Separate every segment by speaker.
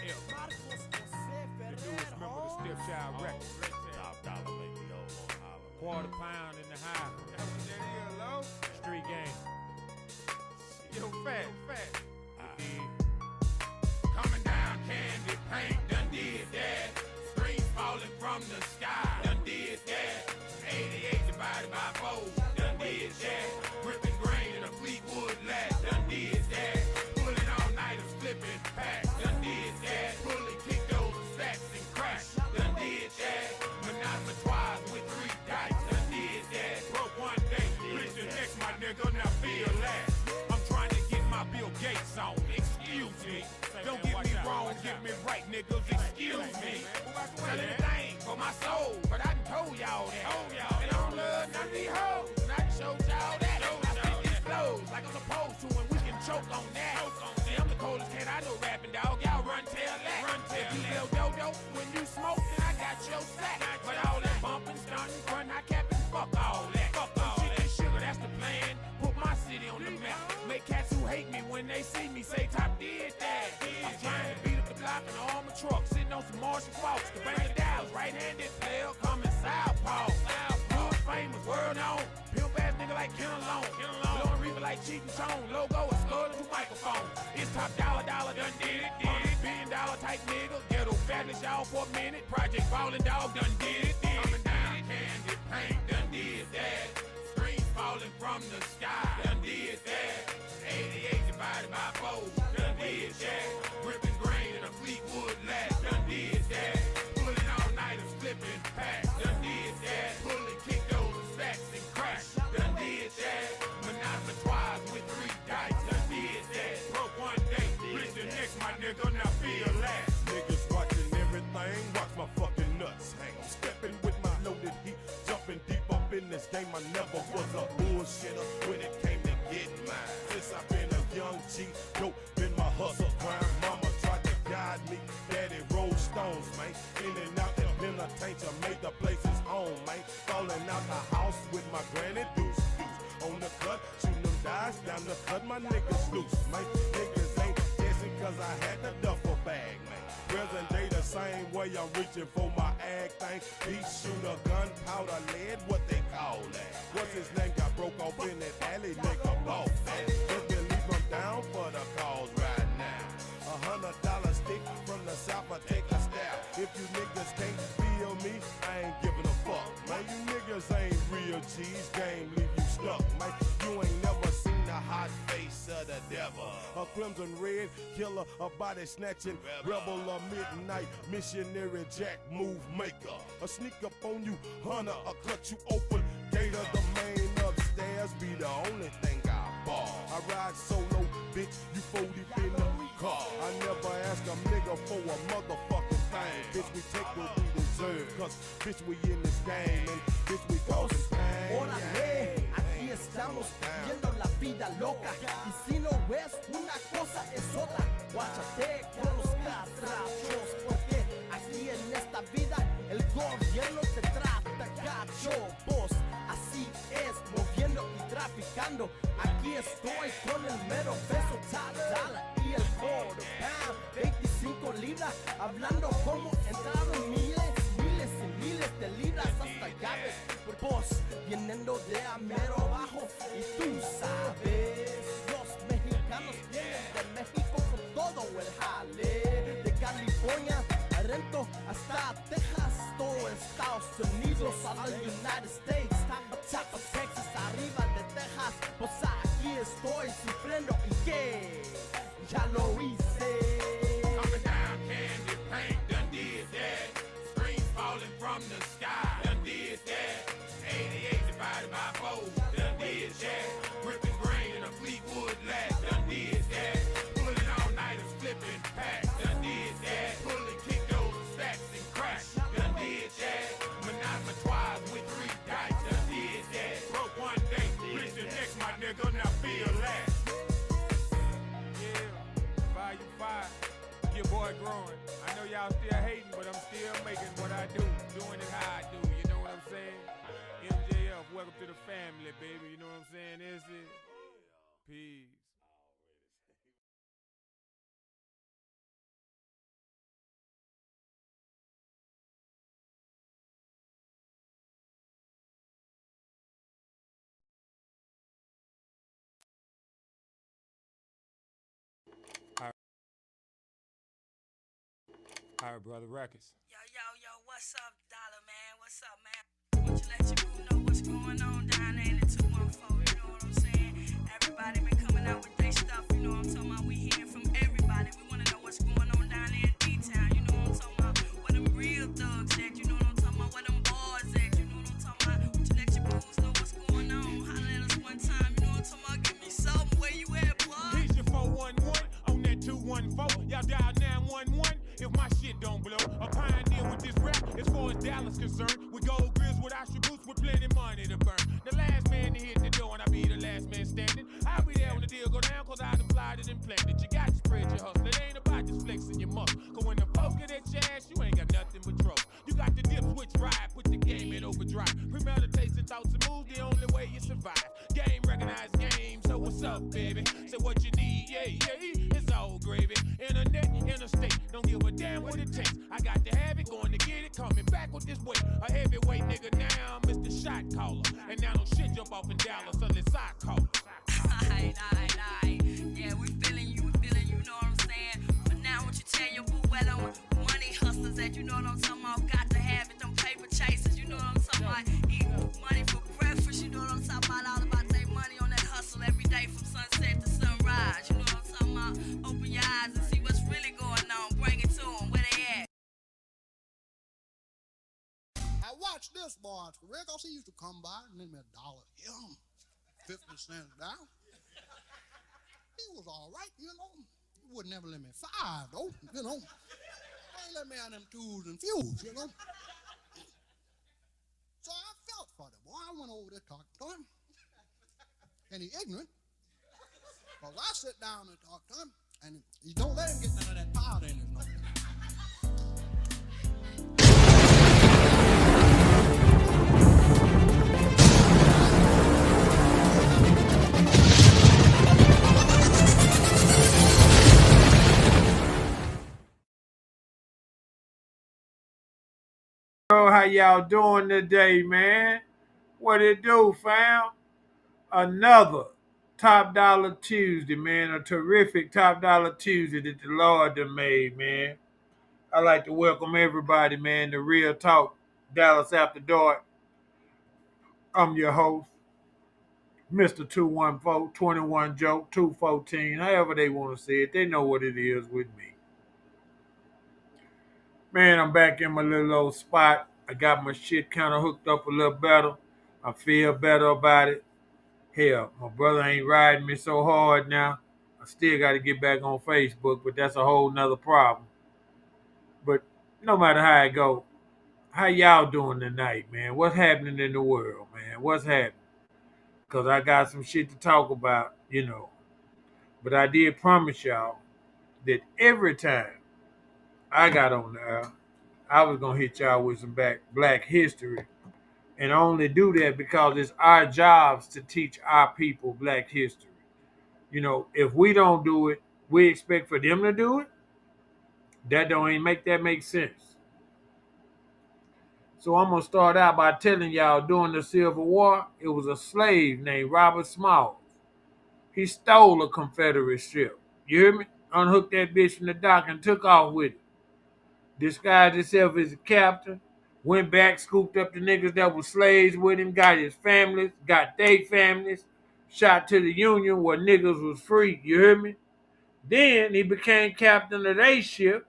Speaker 1: F. The newest member of the Stepchild Records.
Speaker 2: Top dollar make me old on Harlem.
Speaker 1: Quarter pound in the high.
Speaker 3: That is low.
Speaker 1: Street game.
Speaker 3: Yo, fat.
Speaker 4: Coming down candy paint, done did that. Screens falling from the sky, done did that. 88 divided by 4, done did that. Gripping grain in a Fleetwood lat, done did that. Pulling all nighters, flipping packs, done did that. Pulling kick those stacks and crash, done did that. Monotomized with 3 dice, done did that. Broke one day, rich the next, my nigga, now feel last. I'm trying to get my Bill Gates on, excuse me. Don't get me wrong, get me right, niggas, excuse me. Tell anything for my soul, but I done told y'all that. And I don't love none of these hoes, and I done showed y'all that. I spit these flows like I'm supposed to, and we can choke on that. See, I'm the coldest cat I know rapping, dog. Y'all run, tell that. If you little dodo, when you smoke, then I got your sack. But all that bumping, stunting, front, I capping, fuck all that. Sugar, that's the plan. Put my city on the map. Make cats who hate me when they see me say Top did that. I'm trying to beat up the block in an armored truck, sitting on some Martian Fox. The bank of Dallas, right-handed player, coming southpaw. Good famous, world known. Pimp ass nigga like Ken Alone. Blowing Reaper like Cheating Tone. Logo is skull to microphone. It's top dollar, done did it. $100 billion type nigga. Ghetto fabulous y'all for a minute. Project Ballin' Dog done did it. Coming down candy paint, done did that. Screens falling from the sky, done did that. 88 divided by 4, done did that. Gripping grain in a Fleetwood lat, done did that. Pulling all nighters, flipping packs, done did that. Pulling kick those stacks and crash, done did that. Monotomized with 3 dice, done did that. Broke one day, rich the next, my nigga, now feel last.
Speaker 2: Niggas watching everything, watch my fucking nuts hang. I'm stepping with my loaded heat, jumping deep up in this game. I never was a bullshitter when it came to getting mine. Since I've been a young G, dope been my hustle grind. Mama tried to guide me, daddy rolled stones, man. In and out the penitentiary, made the places home, man. Falling out the house with my granny deuce. On the cut, shooting them dice down the cut, my niggas loose, man. Niggas ain't guessing cause I had the duffel bag, man. Present day the same way, I'm reaching for my ag thing. Pea shooter, gunpowder, lead, what they call that? What's his name? Got broke off in that alley, nigga, boss that. Just believe I'm down for the cause right now. $100 stick from the south, I take a stab. If you niggas can't feel me, I ain't giving a fuck, man. You niggas ain't real G's, game leave you stuck, man. You ain't never seen the hot face of the devil. A crimson red killer, a body snatching rebel, a midnight missionary jack move maker. A sneak up on you, hunter, a cut you open. Gator, the main upstairs, be the only thing I bar. I ride solo, bitch, you 40 in the car. I never ask a nigga for a motherfucking thing. Bitch, we take what we deserve, cause bitch, we in this game, and bitch, we causing pain.
Speaker 5: Órale, aquí estamos viendo la vida loca. Y si no ves una cosa es otra. Guáchate con los catrachos, porque aquí en esta vida el gobierno te trata gacho. Vos, así es, moviendo y traficando. Aquí estoy con el mero peso, top dollar y el quarter pound. 25 libras, hablando como entraron miles y miles de libras hasta llaves. Por vos, viniendo de a mero abajo. Y tú sabes, los mexicanos vienen de México con todo el jale. De California a Rento hasta Texas, todo Estados Unidos, a los United States. Top of Texas, arriba de Texas. Pues aquí estoy sufriendo y que ya lo hice.
Speaker 4: Coming down candy paint, done did that. Screens falling from the sky, done did that. 88 divided by 4, done did that. Gripping grain in a Fleetwood lat, done did that. Pulling all nighters, flipping packs, done did that. Pulling kick those stacks and crash, done did that. Monotomized with 3 dice, done did that. Broke one day, rich the next, my nigga, now feel last.
Speaker 1: Yeah, volume 5. Your boy growing. I know y'all still hating, but I'm still making what I do, doing it how I do. You know what I'm saying? MJF, welcome to the family, baby. You know what I'm saying? Is it? Peace. All right, brother, Ruckus.
Speaker 6: Yo, what's up, Dollar Man? What's up, man? Want you let your crew know what's going on down there in the 214, you know what I'm saying? Everybody been coming out with their stuff, you know what I'm talking about? We hearing from everybody. We want to know what's going on down there in D-Town, you know what I'm talking about? Where them real thugs at, you know what I'm talking about? Where them boys at, you know what I'm talking about? Want you let your crews know what's going on? Holla at us one time, you know what I'm talking about? Give me something, where you at, boy?
Speaker 4: Here's your 411 on that 214. Y'all dial 911 if my shit don't blow. A pioneer with this rap as far as Dallas concerned. With gold grills, with Asher boots, with plenty money to burn. The last man to hit the door and I be the last man standing. I'll be there when the deal go down cause I done applied it and planted. You got to spread your hustle. It ain't about just flexing your muscle. Cause when the folks get at your ass, you ain't got nothing but trouble. You got the dip switch ride, put the game in overdrive. Premeditated thoughts and moves, the only way you survive. Game recognized game, so what's up, baby? Say what you need, yeah, it's all gravy. Internet, interstate, don't give a damn what it takes. I got to have it, going to get it, coming back with this weight. A heavyweight nigga now, Mr. Shot Caller. And now don't shit jump off in Dallas unless I call it.
Speaker 6: Aight. Yeah, we feeling you, you know what I'm saying? But now what you tell your boo where them money hustlers at, you know what I'm talking about? Got to have it, them paper chasers, you know what I'm talking about? Eat money for breakfast, you know what I'm talking about? All about their money on that hustle every day from sunset to sunrise, you know what I'm talking about? Open your eyes and see what's really going on, bring it to them, where they at?
Speaker 7: I watched this boy, Rick. He used to come by and lend me $1 here, 50 cents down. He was all right, you know. He would never let me 5, though, you know. He let me have them twos and fews, you know. So I felt for the boy. I went over there talking to him. And he ignorant. But I sit down and talk to him, and he don't let him get none of that powder in his nose.
Speaker 1: How y'all doing today, man? What it do, fam? Another Top Dollar Tuesday, man. A terrific Top Dollar Tuesday that the Lord done made, man. I'd like to welcome everybody, man, to Real Talk Dallas After Dark. I'm your host, Mr. 214, 21 Joke, 214, however they want to say it. They know what it is with me. Man, I'm back in my little old spot. I got my shit kind of hooked up a little better. I feel better about it. Hell, my brother ain't riding me so hard now. I still got to get back on Facebook, but that's a whole nother problem. But no matter how it go, how y'all doing tonight, man? What's happening in the world, man? What's happening? Because I got some shit to talk about, you know. But I did promise y'all that every time I got on the air, I was going to hit y'all with some black history. And I only do that because it's our jobs to teach our people black history. You know, if we don't do it, we expect for them to do it. That don't even make sense. So I'm going to start out by telling y'all during the Civil War, it was a slave named Robert Smalls. He stole a Confederate ship. You hear me? Unhooked that bitch from the dock and took off with it. Disguised himself as a captain. Went back, scooped up the niggas that were slaves with him, got his families, got their families, shot to the Union where niggas was free. You hear me? Then he became captain of their ship.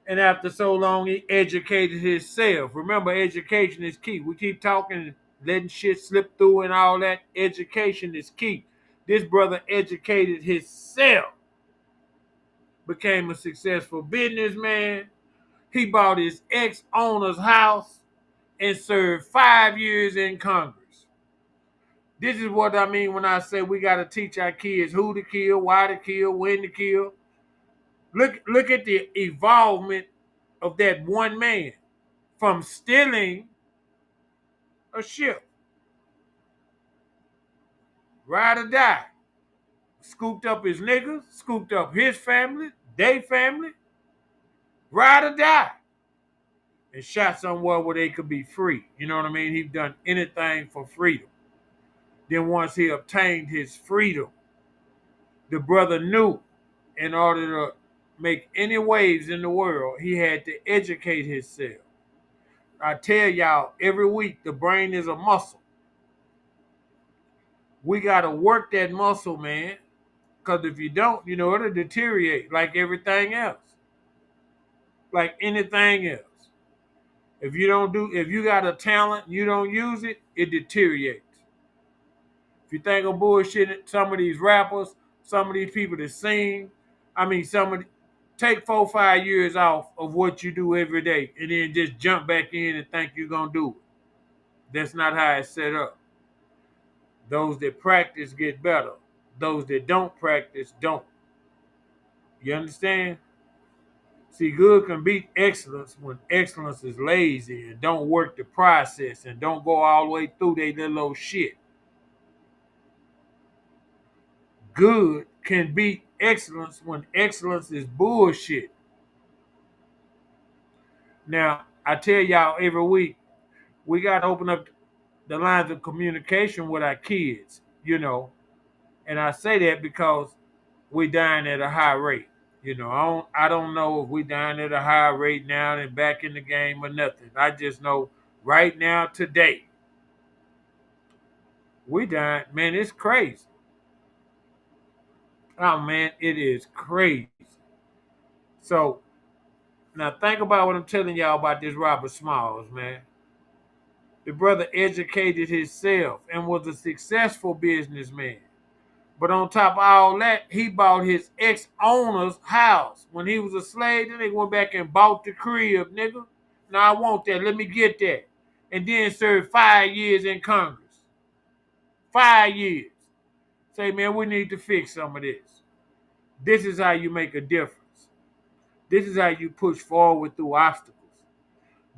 Speaker 1: And after so long, he educated himself. Remember, education is key. We keep talking, letting shit slip through and all that. Education is key. This brother educated himself. Became a successful businessman. He bought his ex-owner's house and served 5 years in Congress. This is what I mean when I say we got to teach our kids who to kill, why to kill, when to kill. Look at the evolvement of that one man from stealing a ship. Ride or die. Scooped up his niggas, scooped up his family, they family. Ride or die. And shot somewhere where they could be free. You know what I mean? He's done anything for freedom. Then once he obtained his freedom, the brother knew in order to
Speaker 8: make any waves in the world, he had to educate himself. I tell y'all, every week the brain is a muscle. We got to work that muscle, man. Because if you don't, it'll deteriorate like everything else, like anything else. If you got a talent, you don't use it, it deteriorates. If you think of bullshit, some of these rappers, some of these people that sing, take 4 or 5 years off of what you do every day and then just jump back in and think you're going to do it. That's not how it's set up. Those that practice get better. Those that don't practice don't. You understand? See, good can beat excellence when excellence is lazy and don't work the process and don't go all the way through their little old shit. Good can beat excellence when excellence is bullshit. Now, I tell y'all every week, we got to open up the lines of communication with our kids. And I say that because we dying at a high rate. I don't know if we dying at a high rate now and back in the game or nothing. I just know right now, today, we dying. Man, it's crazy. Oh, man, it is crazy. So, now think about what I'm telling y'all about this Robert Smalls, man. The brother educated himself and was a successful businessman. But on top of all that, he bought his ex-owner's house. When he was a slave, then they went back and bought the crib, nigga. Now I want that. Let me get that. And then served 5 years in Congress. 5 years. Say, man, we need to fix some of this. This is how you make a difference. This is how you push forward through obstacles.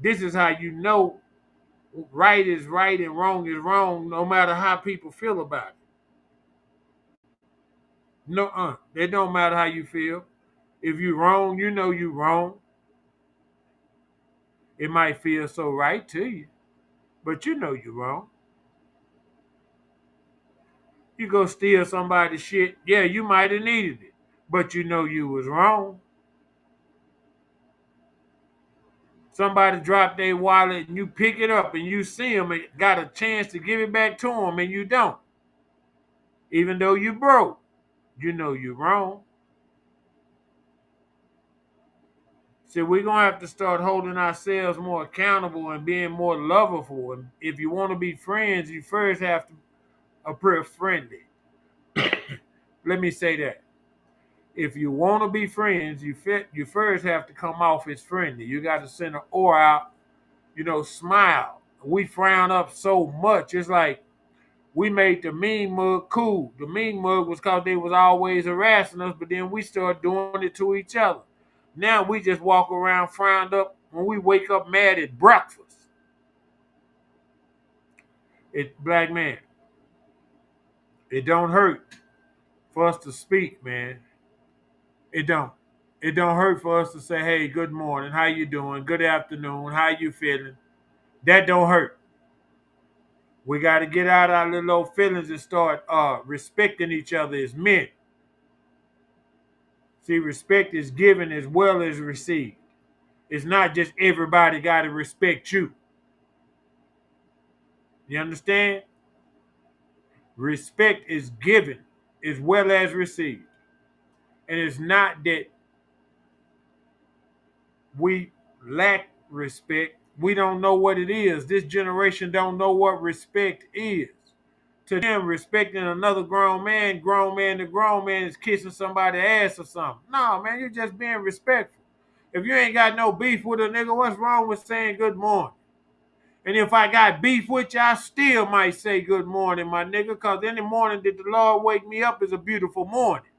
Speaker 8: This is how you know right is right and wrong is wrong, no matter how people feel about it. No, it don't matter how you feel. If you're wrong, you know you're wrong. It might feel so right to you, but you know you're wrong. You go steal somebody's shit, yeah, you might have needed it, but you know you was wrong. Somebody dropped their wallet and you pick it up and you see them and got a chance to give it back to them and you don't. Even though you broke, you know you're wrong. So we're going to have to start holding ourselves more accountable and being more lovable. And if you want to be friends, you first have to appear friendly. Let me say that. If you want to be friends, you first have to come off as friendly. You got to send an aura out, smile. We frown up so much. It's like we made the mean mug cool. The mean mug was because they was always harassing us, but then we started doing it to each other. Now we just walk around frowned up when we wake up mad at breakfast. Black man, it don't hurt for us to speak, man. It don't. It don't hurt for us to say, hey, good morning, how you doing? Good afternoon, how you feeling? That don't hurt. We got to get out our little old feelings and start respecting each other as men. See, respect is given as well as received. It's not just everybody got to respect you. You understand? Respect is given as well as received. And it's not that we lack respect. We don't know what it is. This generation don't know what respect is. To them, respecting another grown man to grown man is kissing somebody's ass or something. No, man, you're just being respectful. If you ain't got no beef with a nigga, what's wrong with saying good morning? And if I got beef with you, I still might say good morning, my nigga, because any morning that the Lord wake me up is a beautiful morning.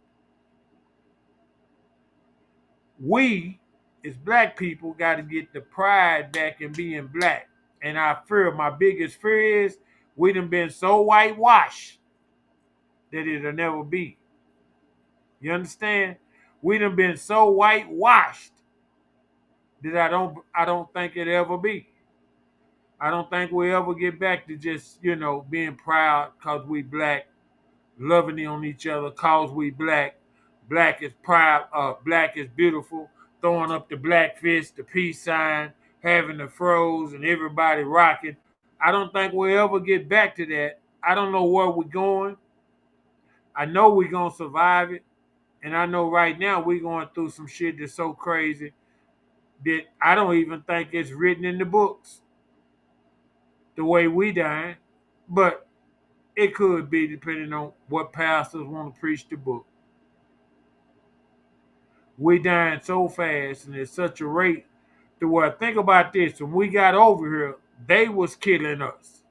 Speaker 8: We, as black people, got to get the pride back in being black. And my biggest fear is we done been so whitewashed that it'll never be. You understand? We done been so whitewashed that I don't think it'll ever be. I don't think we'll ever get back to just, being proud because we black, loving on each other cause we black, black is proud, black is beautiful, throwing up the black fist, the peace sign, having the froze, and everybody rocking. I don't think we'll ever get back to that. I don't know where we're going. I know we're gonna survive it, and I know right now we're going through some shit that's so crazy that I don't even think it's written in the books the way we dying. But it could be depending on what pastors want to preach the book. We dying so fast and at such a rate to where, think about this, when we got over here, they was killing us.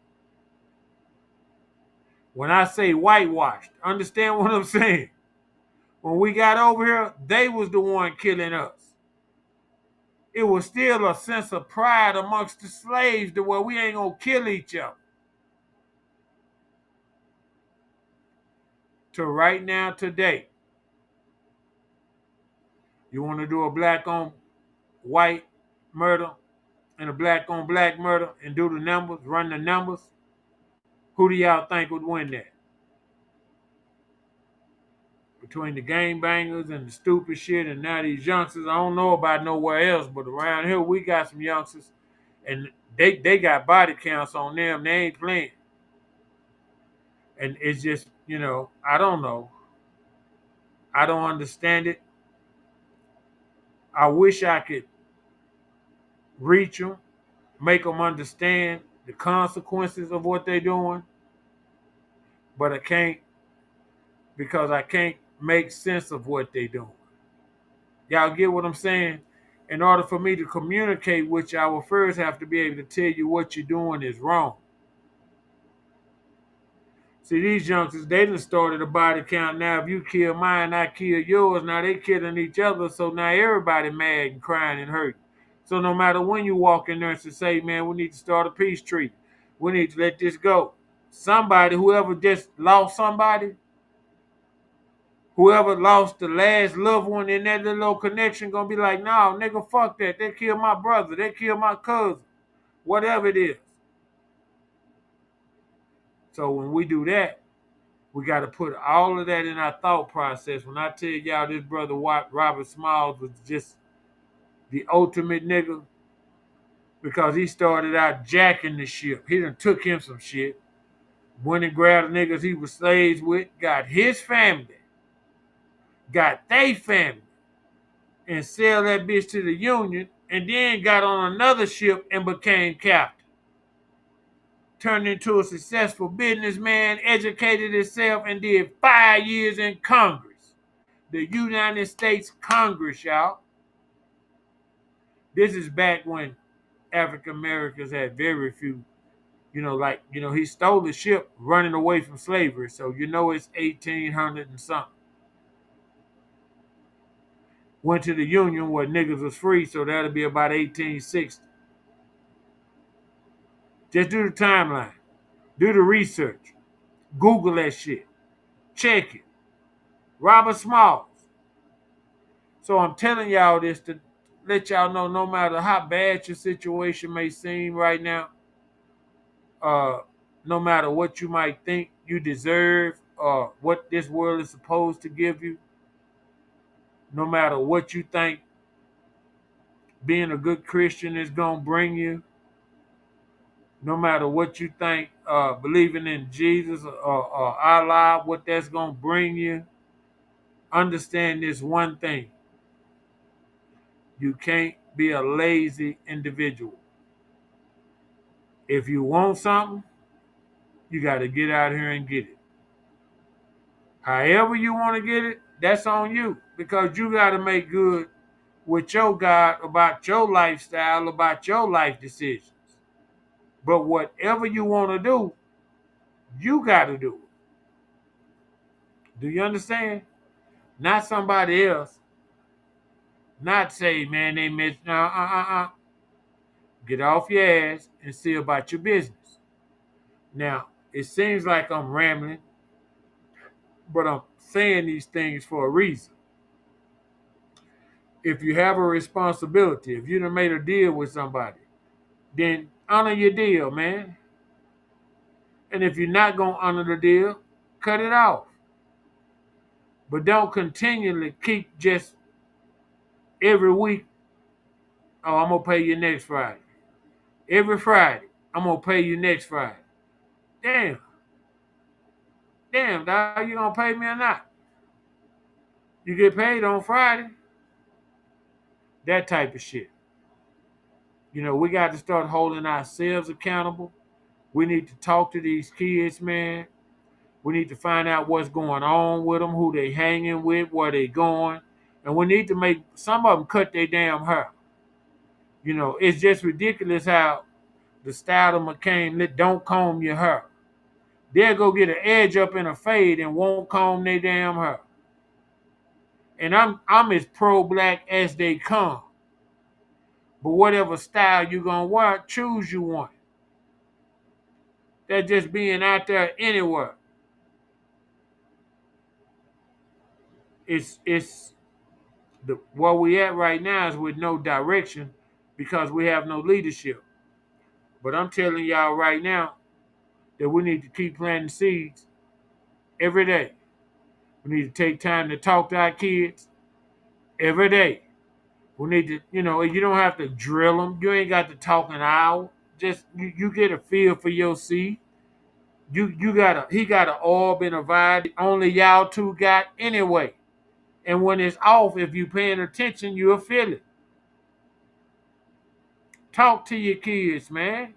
Speaker 8: When I say whitewashed, understand what I'm saying? When we got over here, they was the one killing us. It was still a sense of pride amongst the slaves to where we ain't gonna kill each other. To right now, today, you want to do a black on white murder and a black on black murder and do the numbers, run the numbers, who do y'all think would win that? Between the gangbangers and the stupid shit and now these youngsters, I don't know about nowhere else, but around here we got some youngsters and they got body counts on them. They ain't playing. And it's just, I don't know. I don't understand it. I wish I could reach them, make them understand the consequences of what they're doing, but I can't because I can't make sense of what they're doing. Y'all get what I'm saying? In order for me to communicate with you, I will first have to be able to tell you what you're doing is wrong. See, these youngsters, they done started a body count. Now, if you kill mine, I kill yours. Now they killing each other, so now everybody mad and crying and hurting. So no matter when you walk in there and say, man, we need to start a peace treaty. We need to let this go. Somebody, whoever just lost somebody, whoever lost the last loved one in that little connection gonna be like, no, nigga, fuck that. They killed my brother. They killed my cousin. Whatever it is. So when we do that, we got to put all of that in our thought process. When I tell y'all this brother Robert Smalls was just the ultimate nigga because he started out jacking the ship. He done took him some shit. Went and grabbed the niggas he was slaves with, got his family, got they family, and sell that bitch to the Union, and then got on another ship and became captain. Turned into a successful businessman, educated himself, and did 5 years in Congress. The United States Congress, y'all. This is back when African Americans had very few, he stole the ship running away from slavery. So it's 1800 and something. Went to the Union where niggas was free, so that'll be about 1860. Just do the timeline. Do the research. Google that shit. Check it. Robert Smalls. So I'm telling y'all this to let y'all know no matter how bad your situation may seem right now, no matter what you might think you deserve or what this world is supposed to give you, no matter what you think being a good Christian is going to bring you, no matter what you think believing in Jesus or Allah, what that's going to bring you, understand this one thing. You can't be a lazy individual. If you want something, you got to get out here and get it. However you want to get it, that's on you because you got to make good with your God about your lifestyle, about your life decisions. But whatever you want to do, you got to do it. Do you understand? Not somebody else. Not say, man, they missed. Get off your ass and see about your business. Now, it seems like I'm rambling, but I'm saying these things for a reason. If you have a responsibility, if you done made a deal with somebody, then honor your deal, man. And if you're not going to honor the deal, cut it off. But don't continually keep just every week, oh, I'm gonna pay you next Friday. Every Friday, I'm gonna pay you next Friday. Damn, damn, dog, you gonna pay me or not? You get paid on Friday. That type of shit. We got to start holding ourselves accountable. We need to talk to these kids, man. We need to find out what's going on with them, who they hanging with, where they going. And we need to make some of them cut their damn hair. It's just ridiculous how the style of McCain that don't comb your hair. They'll go get an edge up in a fade and won't comb their damn hair. And I'm as pro-black as they come. But whatever style you gonna wear, choose you one. That's just being out there anywhere. It's where we at right now is with no direction because we have no leadership. But I'm telling y'all right now that we need to keep planting seeds every day. We need to take time to talk to our kids every day. We need to, you don't have to drill them. You ain't got to talk an hour. Just you get a feel for your seed. He got an orb and a vibe only y'all two got anyway. And when it's off, if you paying attention, you'll feel it. Talk to your kids, man.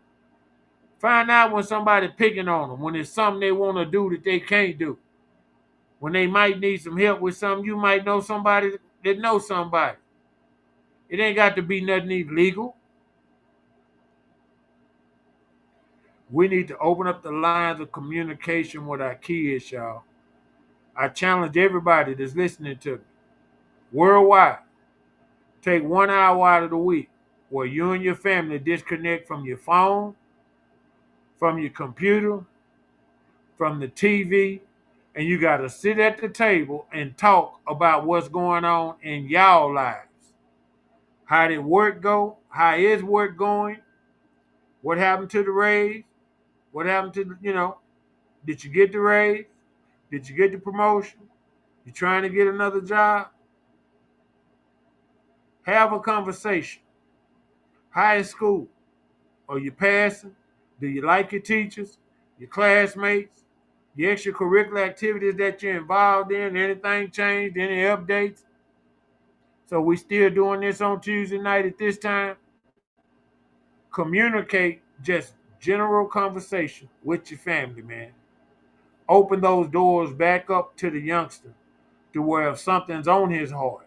Speaker 8: Find out when somebody picking on them, when it's something they want to do that they can't do. When they might need some help with something, you might know somebody that knows somebody. It ain't got to be nothing illegal. We need to open up the lines of communication with our kids, y'all. I challenge everybody that's listening to me, worldwide, take 1 hour out of the week where you and your family disconnect from your phone, from your computer, from the TV, and you got to sit at the table and talk about what's going on in y'all lives. How did work go? How is work going? What happened to the raise? What happened to did you get the raise? Did you get the promotion? You trying to get another job? Have a conversation. How is school? Are you passing? Do you like your teachers, your classmates, the extracurricular activities that you're involved in? Anything changed? Any updates? So we still doing this on Tuesday night at this time? Communicate just general conversation with your family, man. Open those doors back up to the youngster to where if something's on his heart,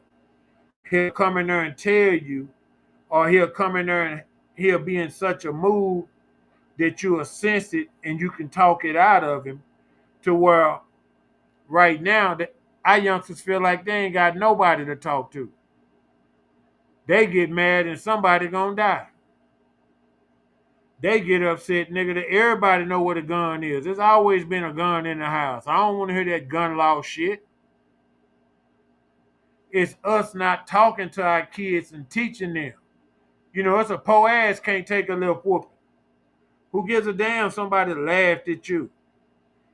Speaker 8: he'll come in there and tell you, or he'll come in there and he'll be in such a mood that you'll sense it and you can talk it out of him to where right now that our youngsters feel like they ain't got nobody to talk to. They get mad and somebody gonna die. They get upset, nigga, that everybody know what a gun is. There's always been a gun in the house. I don't want to hear that gun law shit. It's us not talking to our kids and teaching them. It's a poor ass can't take a little whooping. Who gives a damn somebody laughed at you?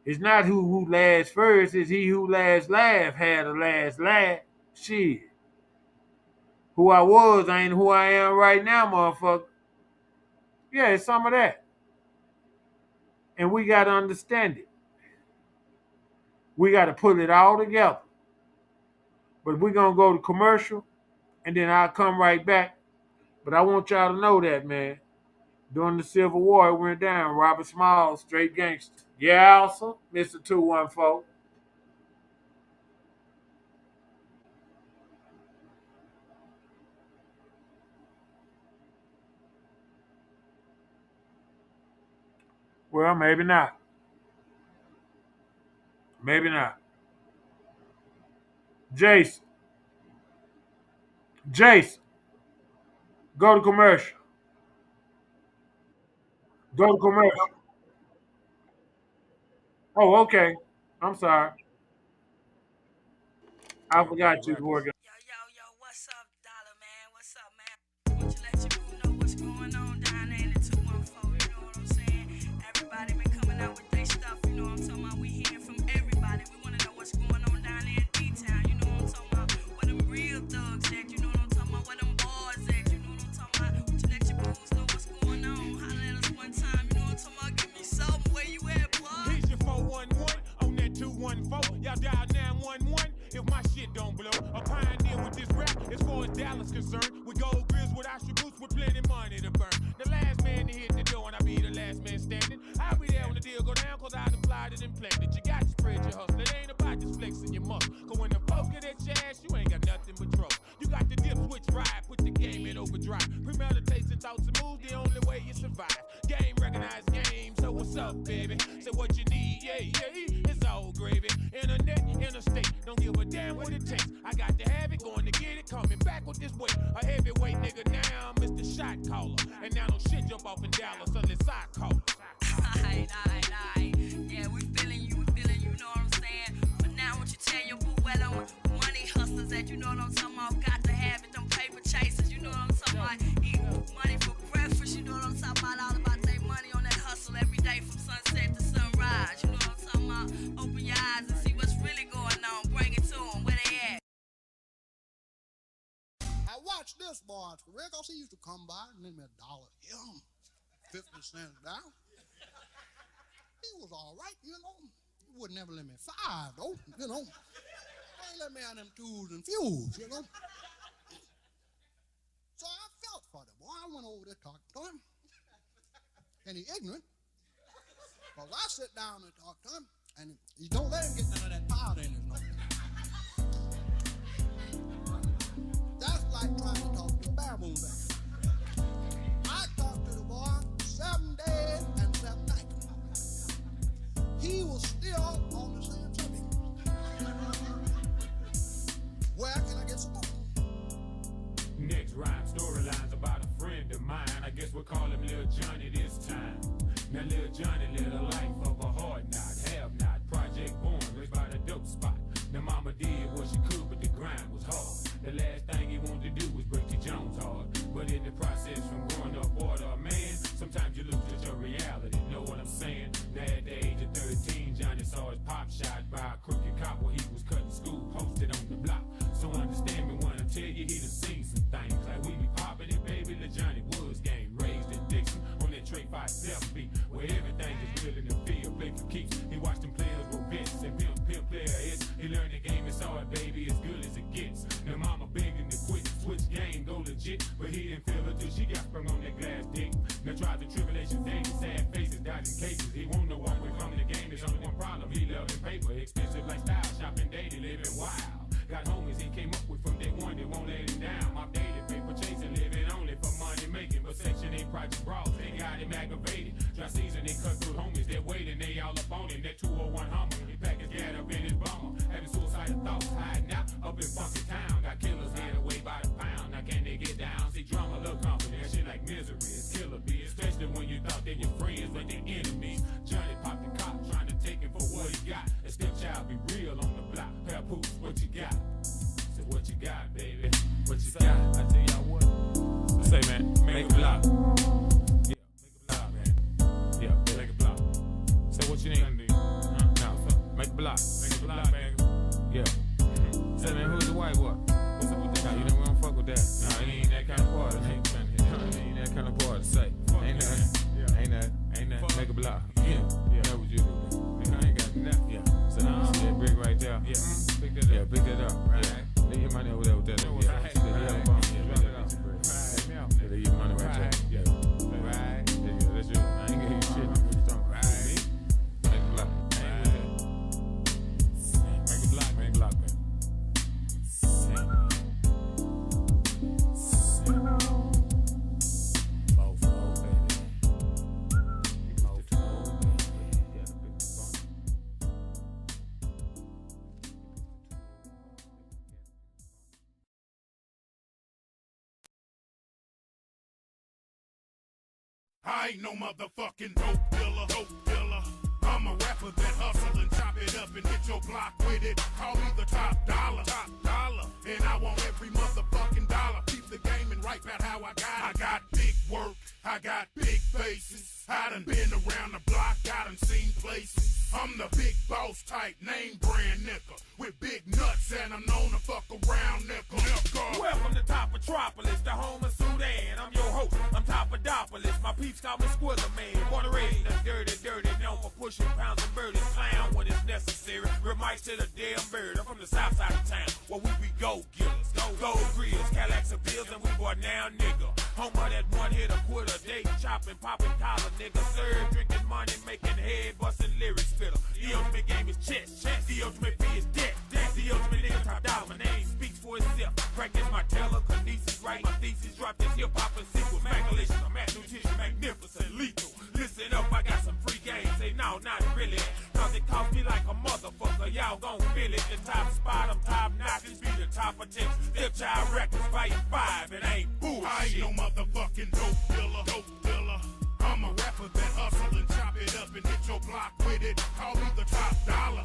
Speaker 8: It's not who laughs first, it's he who last laugh had a last laugh. Shit. Who I was ain't who I am right now, motherfucker. Yeah, it's some of that. And we got to understand it. We got to put it all together. But we're going to go to commercial, and then I'll come right back. But I want y'all to know that, man. During the Civil War, it went down. Robert Small, straight gangster. Yeah, also, Mr. 214. Well, maybe not. Maybe not. Jason, go to commercial. Go to commercial. Oh, okay. I'm sorry. I forgot you were working.
Speaker 6: Yo, what's up, Dollar Man? What's up, man? Want you let your crew know what's going on down there in the 214, you know what I'm saying? Everybody been coming out with their stuff, you know what I'm talking about? We hearing from everybody. We want to know what's going on down there in detail.
Speaker 1: with gold grills, with attributes, with plenty money to burn. The last man to hit the door, and I be the last man standing. I'll be there when the deal go down, cause I applied it and planned it. You got to spread your hustle. It ain't about just flexing your muscle. Cause when the folk get at your ass, you ain't got nothing but trouble. You got the dip, switch, ride, put the game in overdrive. Premeditation, thoughts and moves, the only way you survive. Game, recognized game, so what's up, baby? Say what you need, yeah, it's all gravy. Internet, interstate, don't give a damn what it takes. I got to have it, going to get it, coming back with this weight. A heavyweight nigga now, Mr. Shot Caller. And now no shit jump off in Dallas unless I call it.
Speaker 6: Aight. Yeah, we feeling you, know what I'm saying? But now what you tell your boo well on money hustlers that you know what I'm talking about. Got to have it, them paper chasers, you know what I'm talking about. Eat money for breakfast, you know what I'm talking about. All about their money on that hustle every day from sunset to sunrise. You know what I'm talking about. Open your eyes and see what's really going on. Bring it to them, where they at?
Speaker 7: I watched this boy, Rick. He used to come by and lend me $1. Him, 50 cents down. He was all right, you know. He would never let me $5, though, you know. He let me on them twos and fews, you know. So I felt for the boy. I went over there talking to him. And he ignorant. Because I sit down and talk to him, and he don't let him get none of that powder in his nose. That's like trying to talk to a baboon bear. I talked to the boy 7 days and 7 nights. He was still on the same subject. Where can I get some more?
Speaker 4: Next rhyme, storylines about a friend of mine. I guess we'll call him Lil Johnny this time. Now Lil Johnny lived a life of a hard knot, have not. Project born, raised by the dope spot. Now mama did what she could, but the grind was hard. The last thing he wanted to do was break the Jones hard. But in the process from growing up order a man, sometimes you lose just your reality, know what I'm saying? Now at the age of 13, Johnny saw his pop shot by a crooked cop while he was cutting school, posted on the block. So understand me when I tell you he done seen some things. Like we be popping it, baby, the Johnny Woods game. Raised in Dixon on that Trey 5-7 beat, where everything is real in the field, play for keeps. He watched them players go bits and pimp player is. He learned the game, it's hard, baby, as good as it gets. Now mama begging to quit, switch game, go legit. But he didn't feel it till she got sprung on that glass dick. Now trials and tribulations, daily sad faces, dodging cases. He won't know why we're from the game, there's only one problem. He loving paper, expensive lifestyle, shopping daily, living wild. Got homies he came up with from day one, they won't let him down. My daily paper chasing, living only for money making. But Section 8 project brawls, they got him aggravated. Dry season, they cut through homies, they're waiting, they all up on him. That 201 Hummer, he packed his gat up in his bummer. Having suicidal thoughts, hiding out up in funky town. Got killers head away by the pound, now can they get down? See drama, look company, that shit like misery, it's killer bee. Especially when you thought they your friends, but they enemies. Johnny popped the cop, trying to take him for what he got. A stepchild be real on the block. Papoose, what you got? Say what you got, baby. What you got? I tell y'all what. Say, man, make a block. Yeah, make a block, man. Yeah, make a block. Say what you need. Now, make a block. Make a block, man. Yeah. Say, man, who's the white boy? What's up with that? Nah, you know we don't fuck with that. Nah, he ain't that kind of party. He ain't that kind of party. Say, ain't that. Make a block. Yeah. That what you do. I ain't got nothing. Yeah. So now you see that brick right there. Yeah. Pick that up. Yeah, pick that up. Right. Yeah. Leave your money over there with that. Yeah. Right. See that yellow bump. Yeah, pick that up. Right. Yeah, leave your money right there. Yeah. Right. Yeah, that's you. I ain't gonna hear shit. Right. Make a block. Right. Make a block, man. Block, man.
Speaker 2: I ain't no motherfucking dope dealer. I'm a rapper that hustle and chop it up and hit your block with it. Call me the top dollar. And I want every motherfucking dollar. Keep the game and right about how I got it. I got big work, I got big faces. I done been around the block, I done seen places. I'm the big boss type, name brand nigga. With big nuts and I'm known to fuck around nigga.
Speaker 1: Welcome to Top Metropolis, the home of Sudan. I'm your host, I'm Topodopolis. My peeps call me Squiller Man. Born and raised in the dirty, known for pushing pounds and burdens. Clown when it's necessary. Real mics to the damn bird. I'm from the south side of town, where we be gold killers. Gold grills, Cadillac
Speaker 4: stacks of bills and we bought now, nigga. Home of that one hit a quitter, day chopping, popping collar, nigga. Serve, drinking money, making head, busting lyrics, spitter. The ultimate game is chess. The ultimate fee is death. The ultimate nigga top dollar. My name speaks for itself. Practice my telekinesis, write my thesis, drop this hip hop and sequel. Magalicious, I'm at nutrition, magnificent, lethal. Listen up, I got some free game. Say no, not really. Cause it cost me like a motherfucker. Y'all gon' feel it. The top spot, I'm top notches. Be the top of Texas. Stepchild records, fighting 5. It ain't bullshit.
Speaker 2: I ain't no motherfucking dope dealer. I'm a rapper that hustle and chop it up and hit your block with it. Call me the top dollar.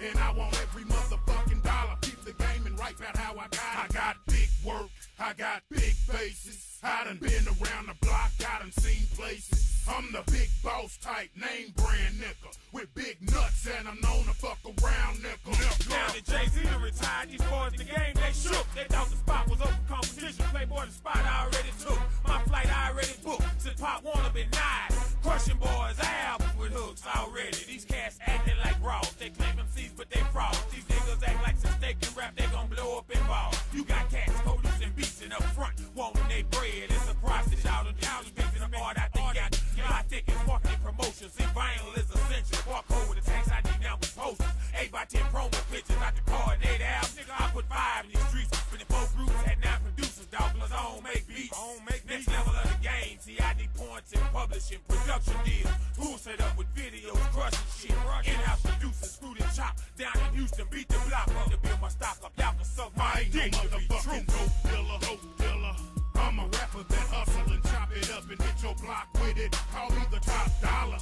Speaker 2: And I want every motherfucking dollar. Keep the game and right about how I got it. I got big work, I got big faces. I done been around the block, I done seen places. I'm the big boss type, name brand nigga. With big nuts and I'm known to fuck around nigga.
Speaker 4: Now that Jay-Z done retired, these boys in the game, they shook. They thought the spot was open competition. Playboy, the spot I already took. My flight I already booked. Since Pop wanna be nice. Crushing boys, albums with hooks already. These cats acting like raw. They claim MCs, but they fraud. These niggas act like since they can rap, they gon' blow up and ball. You got cats producing beats in up front, wanting they bread. It's a process, y'all done picking up art. I think it's marketing promotions. See, vinyl is essential. Walk over the tax ID now with posters. 8x10 promo pictures out the coordinated album. I put 5 in these streets. When the 4 groups had 9 producers, dog, plus I don't make beats. Next level of the game. See, I need points in publishing, production deals. Tool set up with videos, crushing shit. In-house producers, screwed and chop. Down in Houston, beat the block up to build my stock up. Y'all can suck my dick.
Speaker 2: I ain't no motherfucking dope dealer. I'm a rapper that hustle and chop it up and hit your block with it. Call me the top dollar.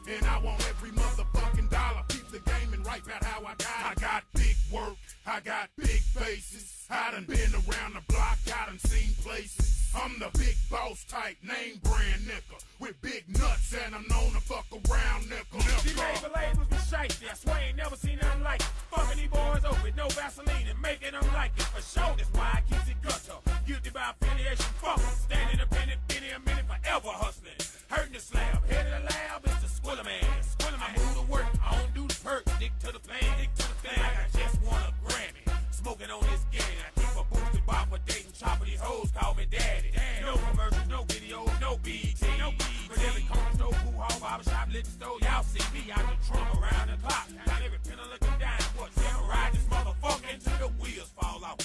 Speaker 2: And I want every motherfucking dollar. Keep the game and right about how I got it. I got big work, I got big faces. I done been around the block, I done seen places. I'm the big boss type, name brand nigga. With big nuts and I'm known to fuck around nigga.
Speaker 4: These label labels be shiesty. I swear I ain't never seen nothing like it. Fucking these boys over with no Vaseline and making them like it. For sure, that's why I keep it gutter. Guilty by affiliation, fuck em. Stand independent, penny a minute, forever hustling. Hurting the slab, head of the lab, it's the Squiller man. I move to work, I don't do the perks, stick to the plan. Like I just want a Grammy. Smoking on this game, I keep a boosted bar for dating, chopping these hoes, call me daddy. No commercials, no videos, no BET. But every corner store, pool hall, barbershop, liquor store, y'all see me out the trunk around the clock. Got every penny looking down, what? Yeah, ride this motherfucker until the wheels fall off.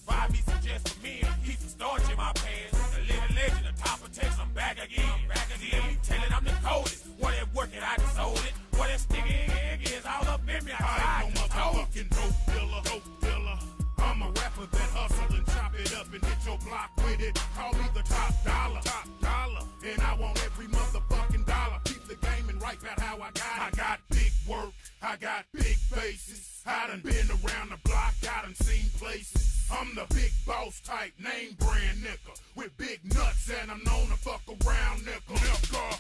Speaker 4: Buy me some just for me and keep some starch in my pants. The living legend, the top of Texas, I'm back again. See, me telling I'm the coldest. What that working, I just sold it. What that sticky egg is all up in me,
Speaker 2: I ain't no motherfucking dope dealer. I'm a rapper that hustle and chop it up and hit your block with it. Call me the top dollar. And I want every motherfucking dollar. Keep the game and right about how I got it. I got big work, I got big faces. I done been around the block, I done seen places. I'm the big boss type, name brand nigga. With big nuts and I'm known to fuck around nigga.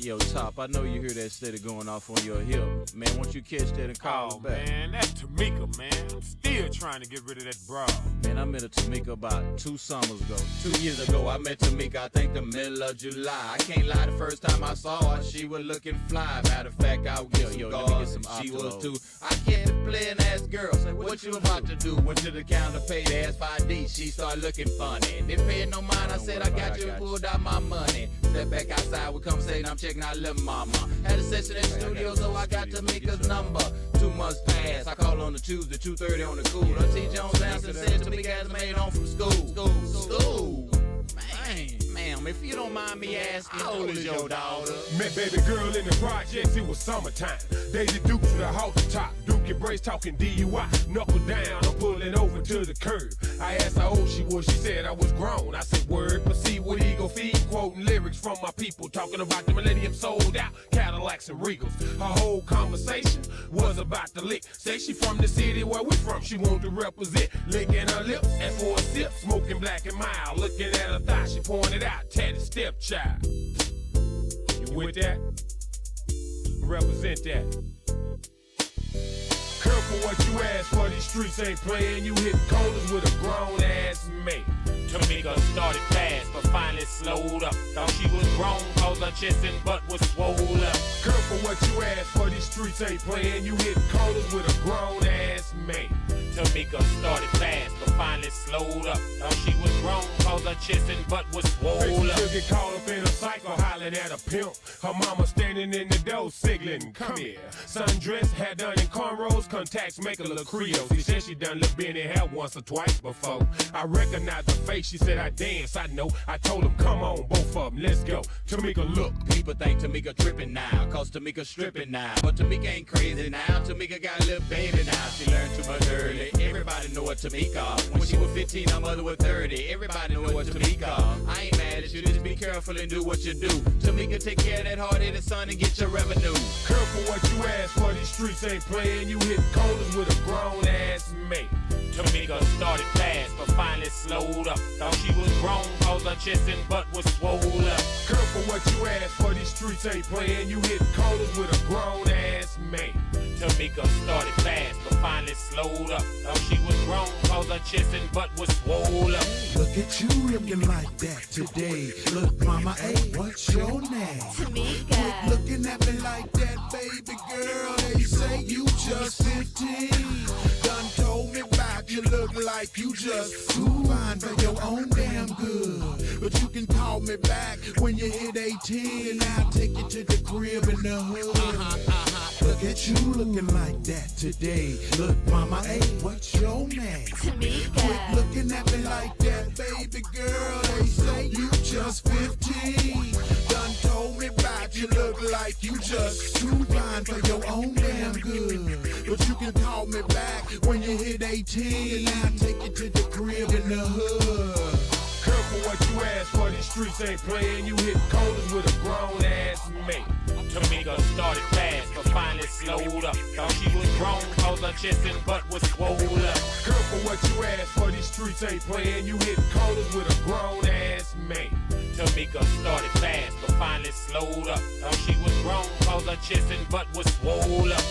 Speaker 9: Yo, Top, I know you hear that steady going off on your hip. Man, won't you catch that and call us back?
Speaker 1: Man, that's Tamika, man. I'm still trying to get rid of that broad.
Speaker 9: Man, I met a Tamika about 2 summers ago. 2 years ago, I met Tamika, I think the middle of July. I can't lie, the first time I saw her, she was looking fly. Matter of fact, I was let me get some she was too. I kept playing ass girl. Say, what you about to do? Went to the counter, paid ass 5D. She started looking funny. Didn't pay no mind, I said, I got you, pulled out my money. Step back outside, we conversating, I'm checking out little mama. Had a session in the studio, so I got Tamika's number. 2 months passed, I called on the Tuesday, 2:30 on the cool. T. Jones answered and said Tamika has made home from school. Ma'am, if you don't mind me asking, how old is your daughter?
Speaker 10: Met baby girl in the projects, it was summertime. Daisy Dukes with a halter top, Duke
Speaker 2: monkey brace talking DUI. Knuckle down, I'm pulling over to the curb. I asked how old she was, she said I was grown. I said word, proceed with ego feed, quoting lyrics from my people, talking about the millennium sold out Cadillacs and Regals. Her whole conversation was about the lick. Say she from the city where we from, she want to represent. Licking her lips, and for a sip, smoking black and mild. Looking at her thigh, she pointed out, tatted stepchild. You with that? Represent that. Careful what you ask for, these streets ain't playing. You hit corners with a grown ass man.
Speaker 9: Tamika started fast, but finally slowed up. Thought she was grown, cause her chest and butt was swole up.
Speaker 2: Careful what you ask for, these streets ain't playing. You hit corners with a grown ass man.
Speaker 9: Tamika started fast, but finally slowed up. Thought she was grown, cause her chest and butt was swole up.
Speaker 2: She get caught up in a cycle, hollering at a pimp. Her mama standing in the door, signaling, come here. Sundress, had done in cornrows, contacts make her look Creole. She said she done look Benny hair once or twice before. I recognized her face, she said I dance, I know. I told him, come on, both of them, let's go. Tamika, look.
Speaker 9: People think Tamika tripping now, cause Tamika stripping now. But Tamika ain't crazy now, Tamika got a little baby now. She learned too much early. Everybody know what Tamika. When she was 15, her mother was 30. Everybody know what Tamika. I ain't mad at you, just be careful and do what you do. Tamika, take care of that hard-headed son and get your revenue.
Speaker 2: Careful what you ask for, these streets ain't playing. You hit corners with a grown ass man.
Speaker 9: Tamika started fast, but finally slowed up. Thought she was grown, cause her chest and butt was swole up.
Speaker 2: Careful what you ask for, these streets ain't playing. You hit corners with a grown ass man.
Speaker 9: Tamika started fast, but finally slowed up. Thought she was grown, cause her chest and butt was swole up.
Speaker 10: Look at you looking like that today. Look, mama, hey, what's your name?
Speaker 11: Tamika.
Speaker 10: Quit looking at me like that, baby girl. They say you just 15. Done told me about you look like you just too fine for your own damn good. But you can call me back when you hit 18 and I'll take you to the crib in the hood. Look at you looking like that today. Look, mama, hey, what's your name?
Speaker 11: Tamika.
Speaker 10: Quit looking at me like that, baby girl. They say you just 15. Done told me about you look like you just too fine for your own damn good. But you can call me back when you hit 18 and I'll take you to the crib in the hood.
Speaker 2: Careful what you ask for, these streets ain't playing. You hit corners with a grown ass man.
Speaker 9: Tamika started fast, but finally slowed up. Thought she was grown, cause her chest and butt was swole up.
Speaker 2: Careful what you ask for, these streets ain't playing. You hit corners with a grown ass man.
Speaker 9: Tamika started fast, but finally slowed up. Thought she was grown, cause her chest and butt was swole up.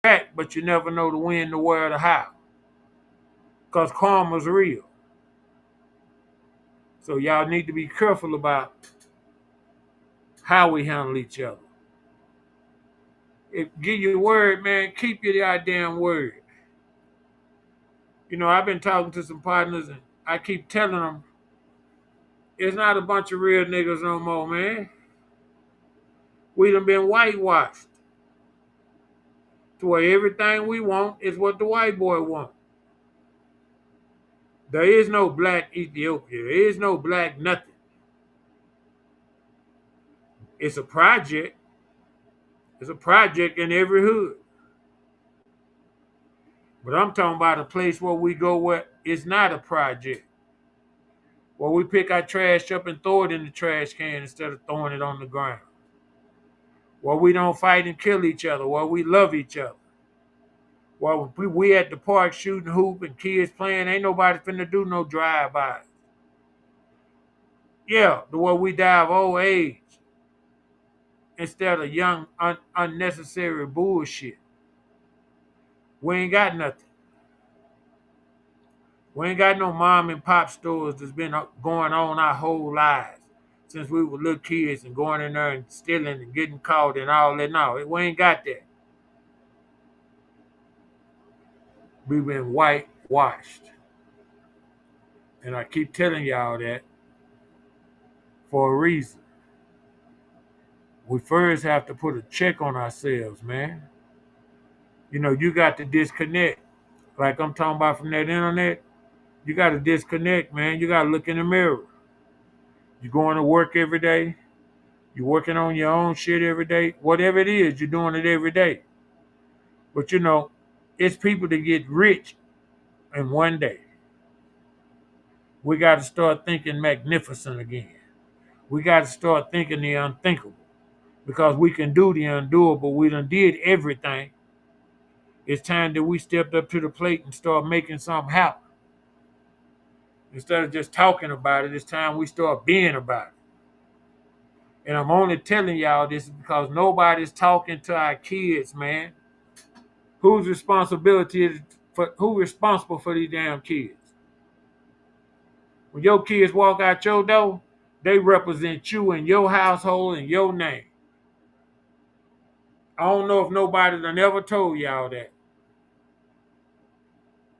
Speaker 8: back, but you never know the when, the where, the how. Because karma's real. So y'all need to be careful about how we handle each other. If give your word, man, keep your goddamn word. You know, I've been talking to some partners and I keep telling them it's not a bunch of real niggas no more, man. We done been whitewashed to where everything we want is what the white boy want. There is no black Ethiopia. There is no black nothing. It's a project. It's a project in every hood. But I'm talking about a place where we go where it's not a project. Where we pick our trash up and throw it in the trash can instead of throwing it on the ground. Where we don't fight and kill each other. Where we love each other. Where we at the park shooting hoop and kids playing, ain't nobody finna do no drive-by. Yeah, the way we die of old age instead of young, unnecessary bullshit. We ain't got nothing. We ain't got no mom and pop stores that's been going on our whole lives since we were little kids and going in there and stealing and getting caught and all that. No, we ain't got that. We've been whitewashed. And I keep telling y'all that for a reason. We first have to put a check on ourselves, man. You know, you got to disconnect. Like I'm talking about from that internet, you got to disconnect, man. You got to look in the mirror. You going to work every day. You working on your own shit every day. Whatever it is, you're doing it every day. But you know, it's people that get rich in one day. We got to start thinking magnificent again. We got to start thinking the unthinkable. Because we can do the undoable. We done did everything. It's time that we stepped up to the plate and start making something happen. Instead of just talking about it, it's time we start being about it. And I'm only telling y'all this because nobody's talking to our kids, man. Who's responsible for these damn kids? When your kids walk out your door, they represent you and your household and your name. I don't know if nobody done ever told y'all that.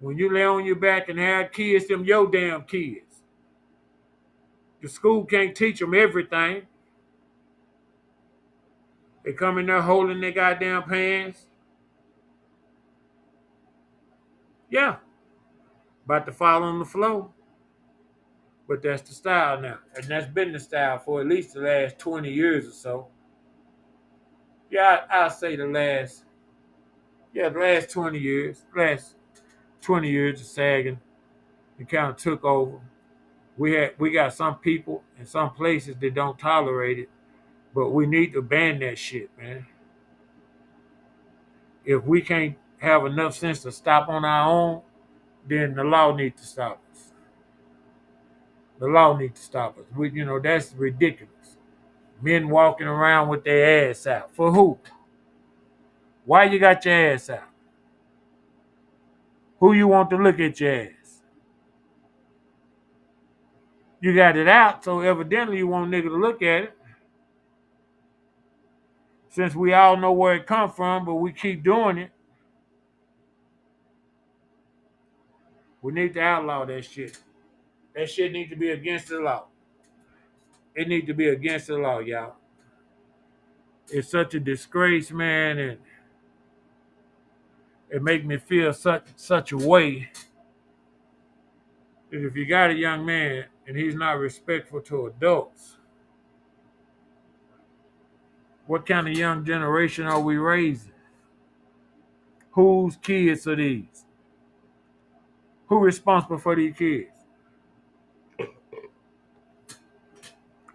Speaker 8: When you lay on your back and have kids, them your damn kids. The school can't teach them everything. They come in there holding their goddamn pants. Yeah. About to fall on the floor. But that's the style now. And that's been the style for at least the last 20 years or so. Yeah, I'll say the last 20 years. Last 20 years of sagging. It kind of took over. We got some people in some places that don't tolerate it. But we need to ban that shit, man. If we can't have enough sense to stop on our own, then the law needs to stop us. The law needs to stop us. That's ridiculous. Men walking around with their ass out. For who? Why you got your ass out? Who you want to look at your ass? You got it out, so evidently you want a nigga to look at it. Since we all know where it come from, but we keep doing it, we need to outlaw that shit. That shit needs to be against the law. It needs to be against the law, y'all. It's such a disgrace, man, and it makes me feel such a way that if you got a young man and he's not respectful to adults, what kind of young generation are we raising? Whose kids are these? Who responsible for these kids?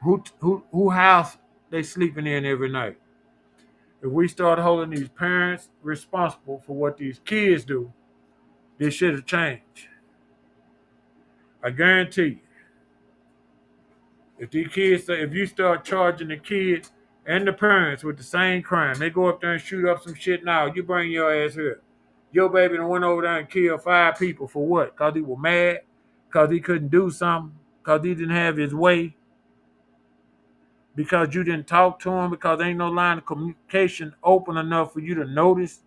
Speaker 8: Who house they sleeping in every night? If we start holding these parents responsible for what these kids do, this shit will change. I guarantee you. If you start charging the kids and the parents with the same crime. They go up there and shoot up some shit now. You bring your ass here. Your baby done went over there and killed 5 people for what? Because he was mad? Because he couldn't do something? Because he didn't have his way? Because you didn't talk to him? Because ain't no line of communication open enough for you to notice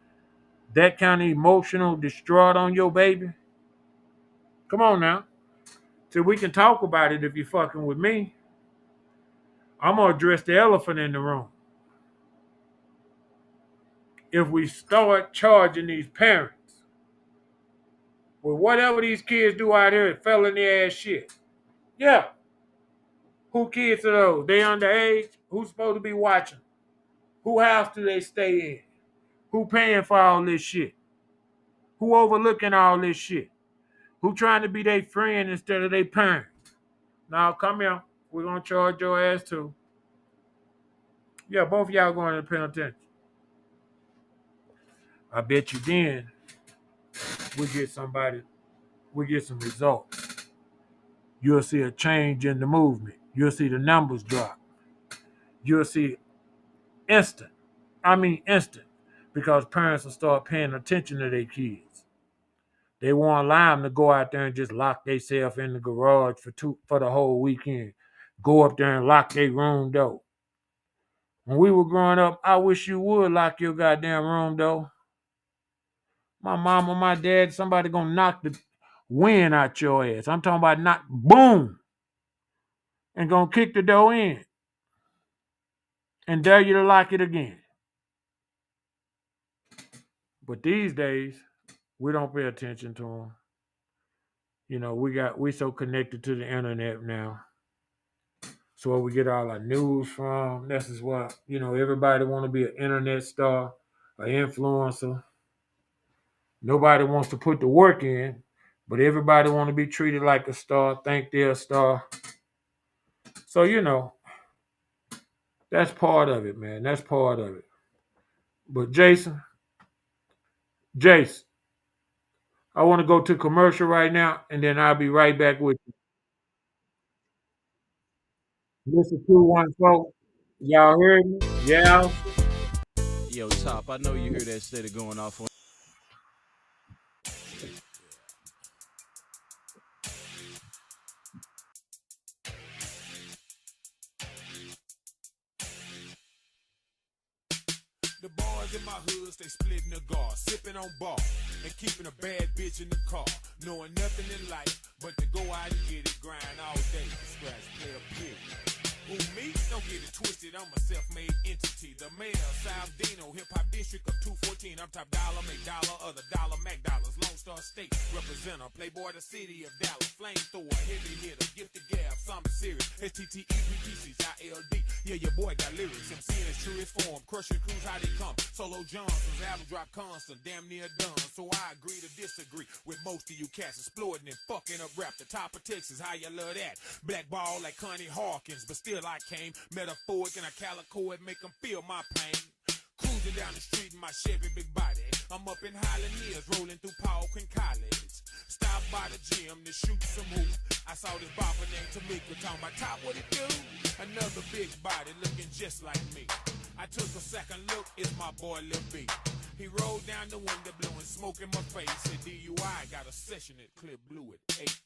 Speaker 8: that kind of emotional distraught on your baby? Come on now. So we can talk about it if you're fucking with me. I'm going to address the elephant in the room. If we start charging these parents with whatever these kids do out here, felony ass shit. Yeah. Who kids are those? They underage? Who's supposed to be watching? Who house do they stay in? Who paying for all this shit? Who overlooking all this shit? Who trying to be their friend instead of their parent? Now come here. We're gonna charge your ass too. Yeah, both of y'all going to the penitentiary. I bet you then we get some results. You'll see a change in the movement. You'll see the numbers drop. You'll see instant. Because parents will start paying attention to their kids. They won't allow them to go out there and just lock themselves in the garage for the whole weekend. Go up there and lock their room door. When we were growing up, I wish you would lock your goddamn room door. My mom or my dad, somebody gonna knock the wind out your ass. I'm talking about knock, boom, and gonna kick the door in and dare you to lock it again. But these days, we don't pay attention to them. You know, we so connected to the internet now. So where we get all our news from. This is what, everybody want to be an internet star, an influencer. Nobody wants to put the work in, but everybody want to be treated like a star, think they're a star. So, that's part of it, man. That's part of it. But Jason, I want to go to commercial right now, and then I'll be right back with you. Listen 214. Y'all heard me? Yeah.
Speaker 9: Yo, Top, I know you hear that steady going off on.
Speaker 4: The boys in my hood, they splitting the gar, sipping on bar, and keeping a bad bitch in the car. Knowing nothing in life but to go out and get it, grind all day, scratch, play a period. Who me? Don't get it twisted, I'm a self-made entity. The mayor, South Dino, hip-hop district of 214. I'm top dollar, make dollar, other dollar, Mac dollars. Lone Star State, representer, playboy, the city of Dallas. Flamethrower, heavy hitter, gifted gab, something serious. STTEPPCILD. Yeah, your boy got lyrics. MC in his truest form. Crushing crews, how they come. Solo Johnson's album drop constant, damn near done. So I agree to disagree with most of you cats exploiting and fucking up rap. The top of Texas, how you love that? Black ball like Connie Hawkins, but still I came metaphoric and a calico and make them feel my pain. Cruising down the street in my Chevy big body. I'm up in Highland Hills, rolling through Paulding College. Stopped by the gym to shoot some hoops. I saw this bopper named Tamika talking about Top, what it do? Another big body looking just like me. I took a second look, it's my boy Lil B. He rolled down the window, blowing smoke in my face. Said DUI, got a session at Clip Blue at 8.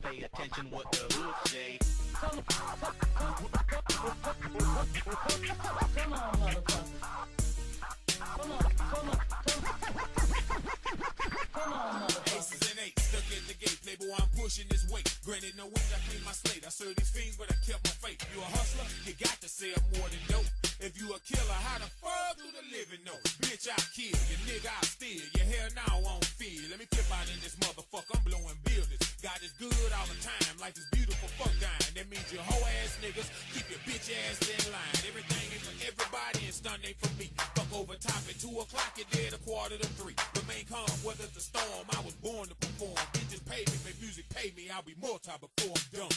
Speaker 11: Pay attention what the hood say. Come on, motherfucker. Come on.
Speaker 4: Aces and eights, stuck at the gate. Playboy, I'm pushing this weight. Granted, no wins, I clean my slate. I serve these fiends, but I kept my faith. You a hustler? You got to sell more than dope. If you a killer, how the fuck do the living know? Bitch, I kill. Your nigga, I steal. Your hair now on feel. Let me flip out in this motherfucker. I'm blowing buildings. God is good all the time. Life is beautiful, fuck dying. That means you hoe ass niggas keep your bitch ass in line. Everything ain't for everybody and stun ain't for me. Fuck over top at 2 o'clock, you're dead 2:45. Remain calm, weather the storm. I was born to perform. Bitches pay me, make music pay me. I'll be more time before I'm done.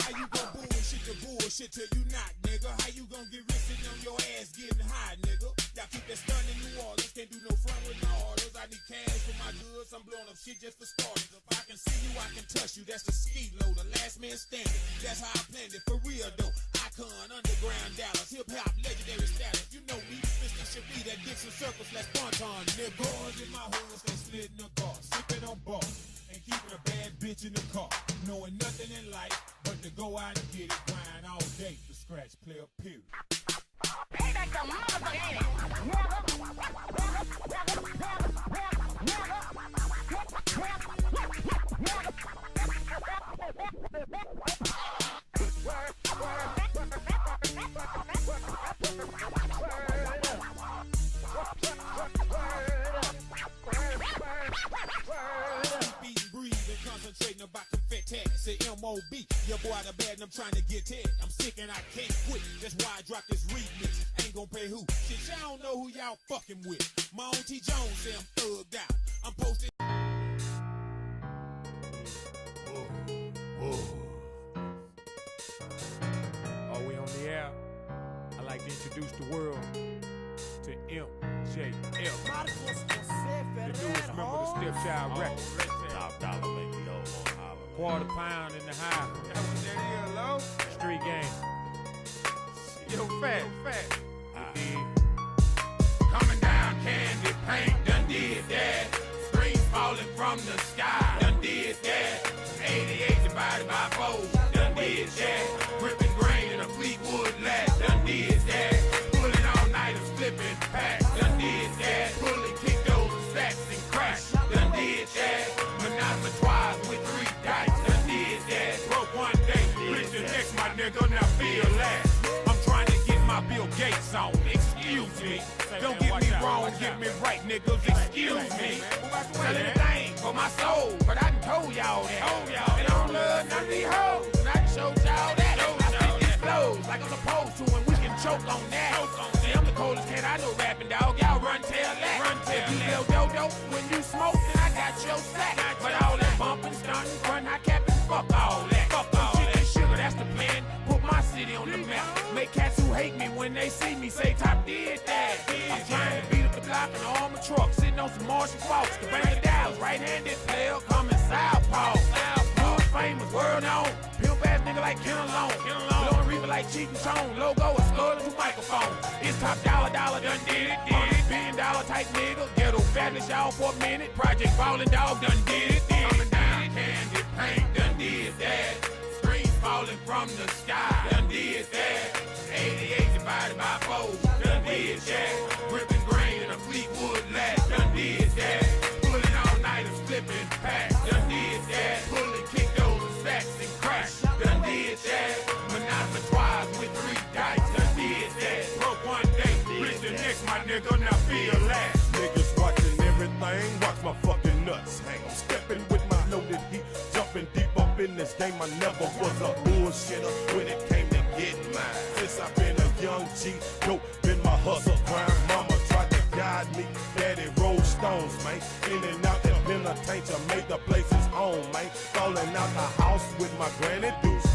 Speaker 4: How you gon' bullshit the bullshit till you not, nigga? How you gon' get rich sitting on your ass getting high, nigga? Y'all keep that stun in New Orleans, can't do no front with my orders. I need cash for my goods, I'm blowing up shit just for starters. If I can see you, I can touch you, that's the ski loader, last man standing. That's how I planned it, for real though. Icon, underground Dallas, hip-hop, legendary status. You know me, Mr. should be that Dixon Circus, that's Bonton, nigga. Boys in my hoes, they splitting the bar, sipping on bars, and keeping a bad bitch in the car. Knowing nothing in life but to go out and get it, grind all day for scratch player, period.
Speaker 11: Payback the motherfucker, ain't
Speaker 4: Beating, breathing, concentrating about them fat tags. Say M.O.B. Your boy the bad and I'm trying to get head. I'm sick and I can't quit. That's why I dropped this remix. Ain't gon' pay who. Shit, y'all don't know who y'all fucking with. My own T. Jones say I'm thugged out. I'm posted.
Speaker 1: Are we on the air? I'd like to introduce the world to MJF, the newest member of the Stepchild Records.
Speaker 2: Top dollar make me all holler.
Speaker 1: Quarter pound in the high.
Speaker 3: That was that here, low.
Speaker 1: Street gang.
Speaker 3: Yo, fat.
Speaker 4: Coming down, candy paint, done did that. Screens falling from the sky, done did that. 88 divided by 4, done did that. Gripping grain in a Fleetwood lat, done did that. Pulling all night and flipping packs, done did that. Pulling kick those stacks and crash, done did that. Menage a trois with 3 dice, done did that. Broke one day, rich the next, my nigga, now feel last. I'm trying to get my Bill Gates on, excuse me. Don't get me wrong, get me right, niggas, excuse me. Sell anything for my soul, but I done told y'all that. And I don't love none of these hoes, and I done showed y'all that. I spit these flows like I'm supposed to, and we can choke on that. See, I'm the coldest cat I know rapping, dog. Y'all run tell that. If you little dodo, when you smoke, then I got your sack. But all that bumping, stunting, run high capping, fuck all that. Chicken sugar, that's the plan. Put my city on the map. Make cats who hate me when they see me say Top did that. I'm trying to beat up the block in an armored truck, sitting on some Martian Fox. The bang of Dallas, right-handed player coming southpaw. World famous, world known. Pimp ass nigga like Ken Alone. Blowing reaper like Cheat and Tone. Logo, a skull, 2 microphones. It's top dollar, done did it. $100 billion type nigga. Ghetto fabulous y'all for a minute. Project Falling Dog, done did it. Coming down, candy paint, done did that. Screens falling from the sky, done did that. 88 divided by 4, done did that. Gripping grain in a Fleetwood lat, done did that. Pulling all night and flipping packs, done did that. Pulling kick those and stacks and crash, done did that. Menage a trois with 3 dice, done did that. Broke one day, rich the next, my nigga, now feel last.
Speaker 2: Niggas watching everything, watch my fucking nuts hang. I'm stepping with my loaded heat, jumping deep up in this game. I never was a bullshitter when it came to getting mine. Since I've been a young G, dope been my hustle grind. Mama tried to guide me, daddy rolled stones, man. In and out that penitentiary, made the place his home, man. Falling out the house with my granny deuce.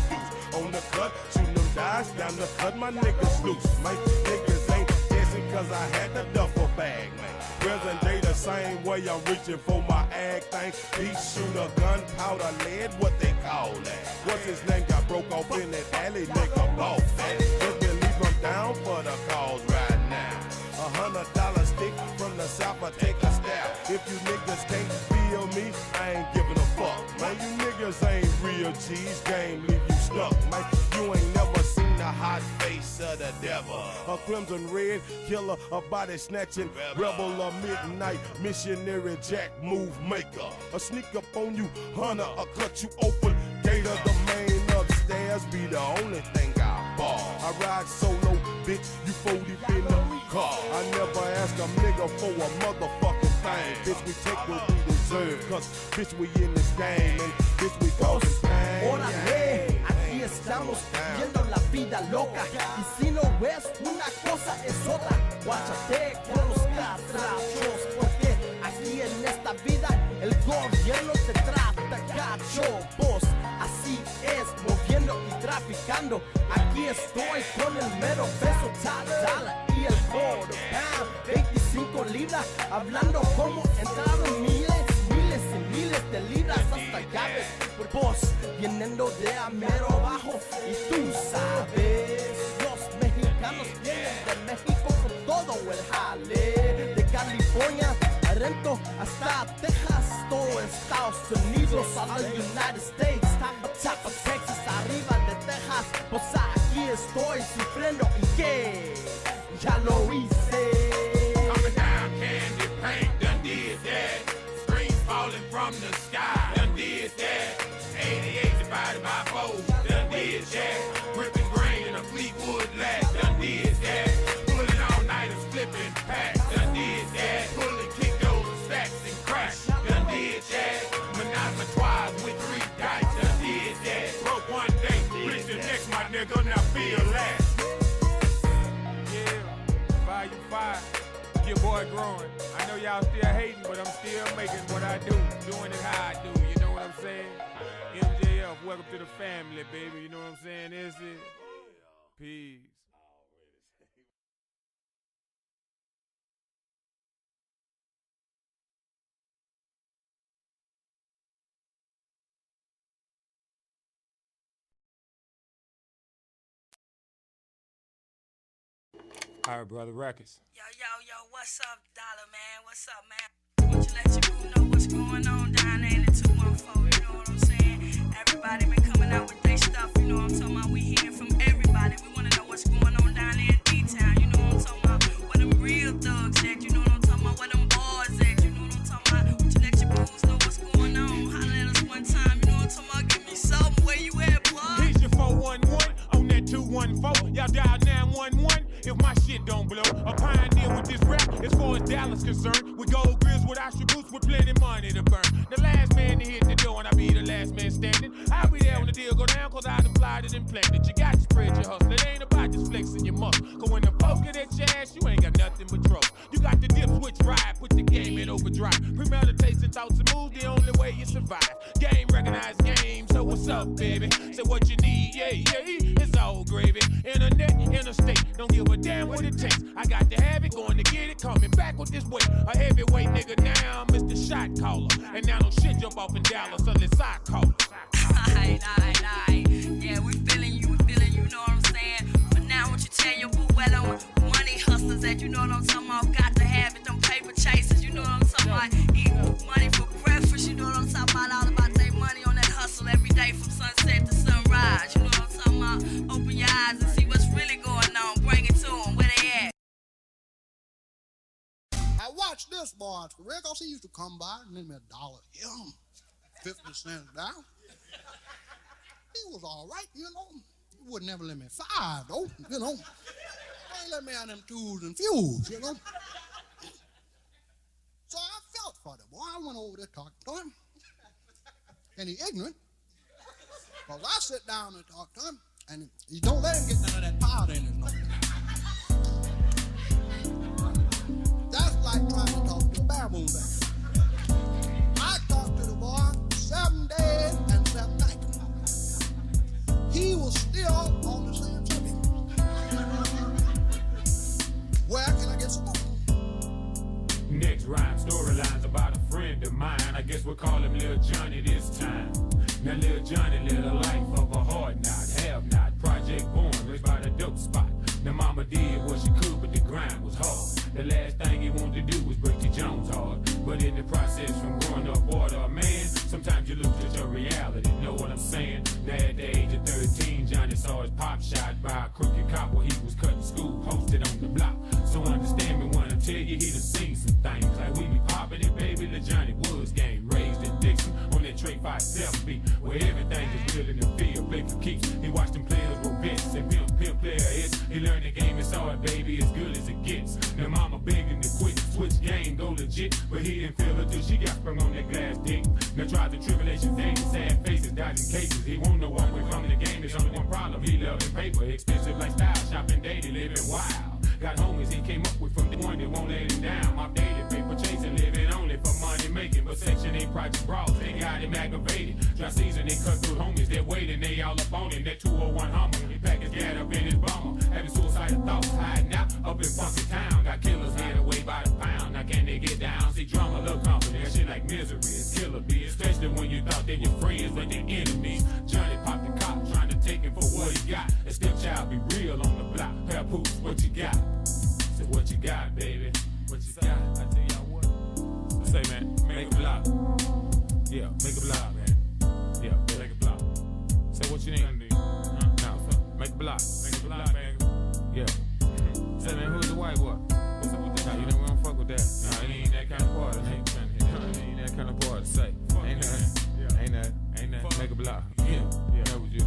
Speaker 2: On the cut, shooting them dice down the cut, my niggas loose, man. Niggas ain't guessing cause I had the duffel bag, man. Present day the same way, I'm reaching for my ag thing. Peace shooter, gunpowder, lead, what they call that? What's his name? Got broke off in that alley, nigga, boss that. Just believe I'm down for the cause right now. $100 stick from the south, I take a stab. If you niggas can't feel me, I ain't giving a fuck, man. You niggas ain't real G's, game leave you stuck, man. You ain't never seen the hot face of the devil. A crimson red killer, a body snatching rebel, a midnight missionary jack move maker. A sneak up on you, hunter, a cut you open. Gator, the main upstairs, be the only thing I bar. I ride solo, bitch, you 40 in the car. I never ask a nigga for a motherfucking thing. Bitch, we take what we deserve. Cause bitch, we in this game. And bitch, we causing pain.
Speaker 5: Órale, aquí estamos viendo la vida loca. Y si no ves una cosa es otra. Guáchate con los catrachos, porque aquí en esta vida el gobierno te trata gacho. Vos, así es, moviendo y traficando. Aquí estoy con el mero peso, dala y el oro. 25 libras, hablando como entraron miles y miles de libras hasta llaves. Vos, viniendo de a mero abajo, y tú sabes, los mexicanos vienen de México con todo el jale. De California a Rento hasta Texas, todo Estados Unidos, all the United States, top of Texas, arriba de Texas. Pues aquí estoy sufriendo y que ya lo hice.
Speaker 4: Coming down, candy paint, done did that. Screens falling from the sky, done did that. 88 divided by 4, done did that. Gripping grain in a Fleetwood lat, done did that. Pulling all nighters, flipping packs, done did that. Pulling kick goes and stacks and cracks, done did that. Monotoires with 3 dice, done did that. Broke one day, rich the next, my nigga, now feel that.
Speaker 1: Yeah, volume 5, your boy growing. I know y'all still hating, but I'm still making what I do, doing it how I do, you know what I'm saying? MJF, welcome to the family, baby, you know what I'm saying? Is it? Peace. All right, brother, records.
Speaker 6: Yo, what's up, Dollar Man? What's up, man? Want you let your crew know what's going on down there in the 214, you know what I'm saying? Everybody been coming out with their stuff, you know what I'm talking about? We hearing from everybody. We want to know what's going on down there in D-Town, you know what I'm talking about? Where them real thugs at, you know what I'm talking about? Where them boys at, you know what I'm talking about? Want you let your crews know what's going on? Holla at us one time, you know what I'm talking about? Give me something, where you at, boy?
Speaker 1: Here's your 411 on that 214. Y'all dial 911 if my shit don't blow. A pioneer with this rap as far as Dallas concerned. With gold grills, with Asher boots, with plenty money to burn. The last man to hit the door and I be the last man standing. I'll be there when the deal go down cause I done applied it and planned it. You got to spread your hustle. It ain't about just flexing your muscle. Cause when the folks get at your ass, you ain't got nothing but trouble. You got the dip switch ride, put the game in overdrive. Premeditated thoughts and moves, the only way you survive. Game recognized game, so what's up, baby? Say what you need, yeah, it's all gravy. Internet, interstate, don't give a damn what it takes. I got to have it, going to get it, coming back with this weight. A heavyweight nigga now, Mr. Shot Caller. And now no shit jump off in Dallas unless I call it.
Speaker 6: Aight. Yeah, we feeling you, you know what I'm saying? But now what you tell your boo well on money hustlers that, you know what I'm talking about? Got to have it, them paper chasers, you know what I'm talking about? Eat money for breakfast, you know what I'm talking about? All about their money on that hustle every day from sunset to sunrise, you know what I'm talking about? Open your eyes and see what's really going on, bring it to them, where they at?
Speaker 7: I watched this boy, Rick, he used to come by and lend me $1, 50 cents down. He was all right, you know. He would never let me 5, though, you know. He ain't let me have them tools and fuels, you know. So I felt for the boy. I went over there talking to him. And he ignorant. Because I sit down and talk to him, and you don't let him get none of that powder in his nose. That's like trying to talk to a baboon bear. I talked to the boy 7 days and 7 nights. He was still on the same subject. Where can I get some more?
Speaker 1: Next rhyme, storylines about a friend of mine. I guess we'll call him Lil Johnny this time. Now Lil Johnny lived a life of a hard knot, have not. Project born, raised by the dope spot. Now mama did what she could, but the grind was hard. The last thing he wanted to do was break the Jones hard. But in the process from growing up order, man, sometimes you lose your reality, know what I'm saying? Now at the age of 13, Johnny saw his pop shot by a crooked cop while he was cutting school, posted on the block. So understand me when I tell you he done seen some things. Like we be popping it, baby, the Johnny Woods game. Raised in Dixon on that Trey 5-7 beat, where everything is real in the field, play for keeps. He watched them players go bits and pimp player hits. He learned the game is hard, baby, as good as it gets. Now mama begging to quit, switch game
Speaker 4: But he didn't feel her till she got sprung on that glass dick. Now trials and tribulations, angry, sad faces, dodging cases. He won't know one way from the game. There's only one problem. He loving paper, expensive lifestyle, shopping daily, living wild. Got homies he came up with from the one that won't let him down. My daily paper chasing, living only for money making. But Section 8 project brawls, they got him aggravated. Dry season, they cut through homies, they're waiting, they all up on him. That 201 Hummer, he pack his gat up in his bummer. Having suicidal thoughts, hiding out up in funky town. Got killers head away by the pound. Now can they get down? See drama, look company, that shit like misery. It's killer be, especially when you thought they your friends, but they enemies. Johnny popped the cop, trying to take him for what he got. A stepchild be real on the block. Pair poops, what you got? Say what you got, baby. What you got? I tell y'all what. Say, man, make a block. Yeah, make a block, man. Yeah, make a block. Say what you need. Now, make a block. Make a block, man. Yeah. Say, man, who's the white boy? What's up with that? Nah, you know we don't fuck with that. Nah, it ain't that kind of party. It ain't that kind of party. Say, ain't that. Make a block. Yeah. That's what you do.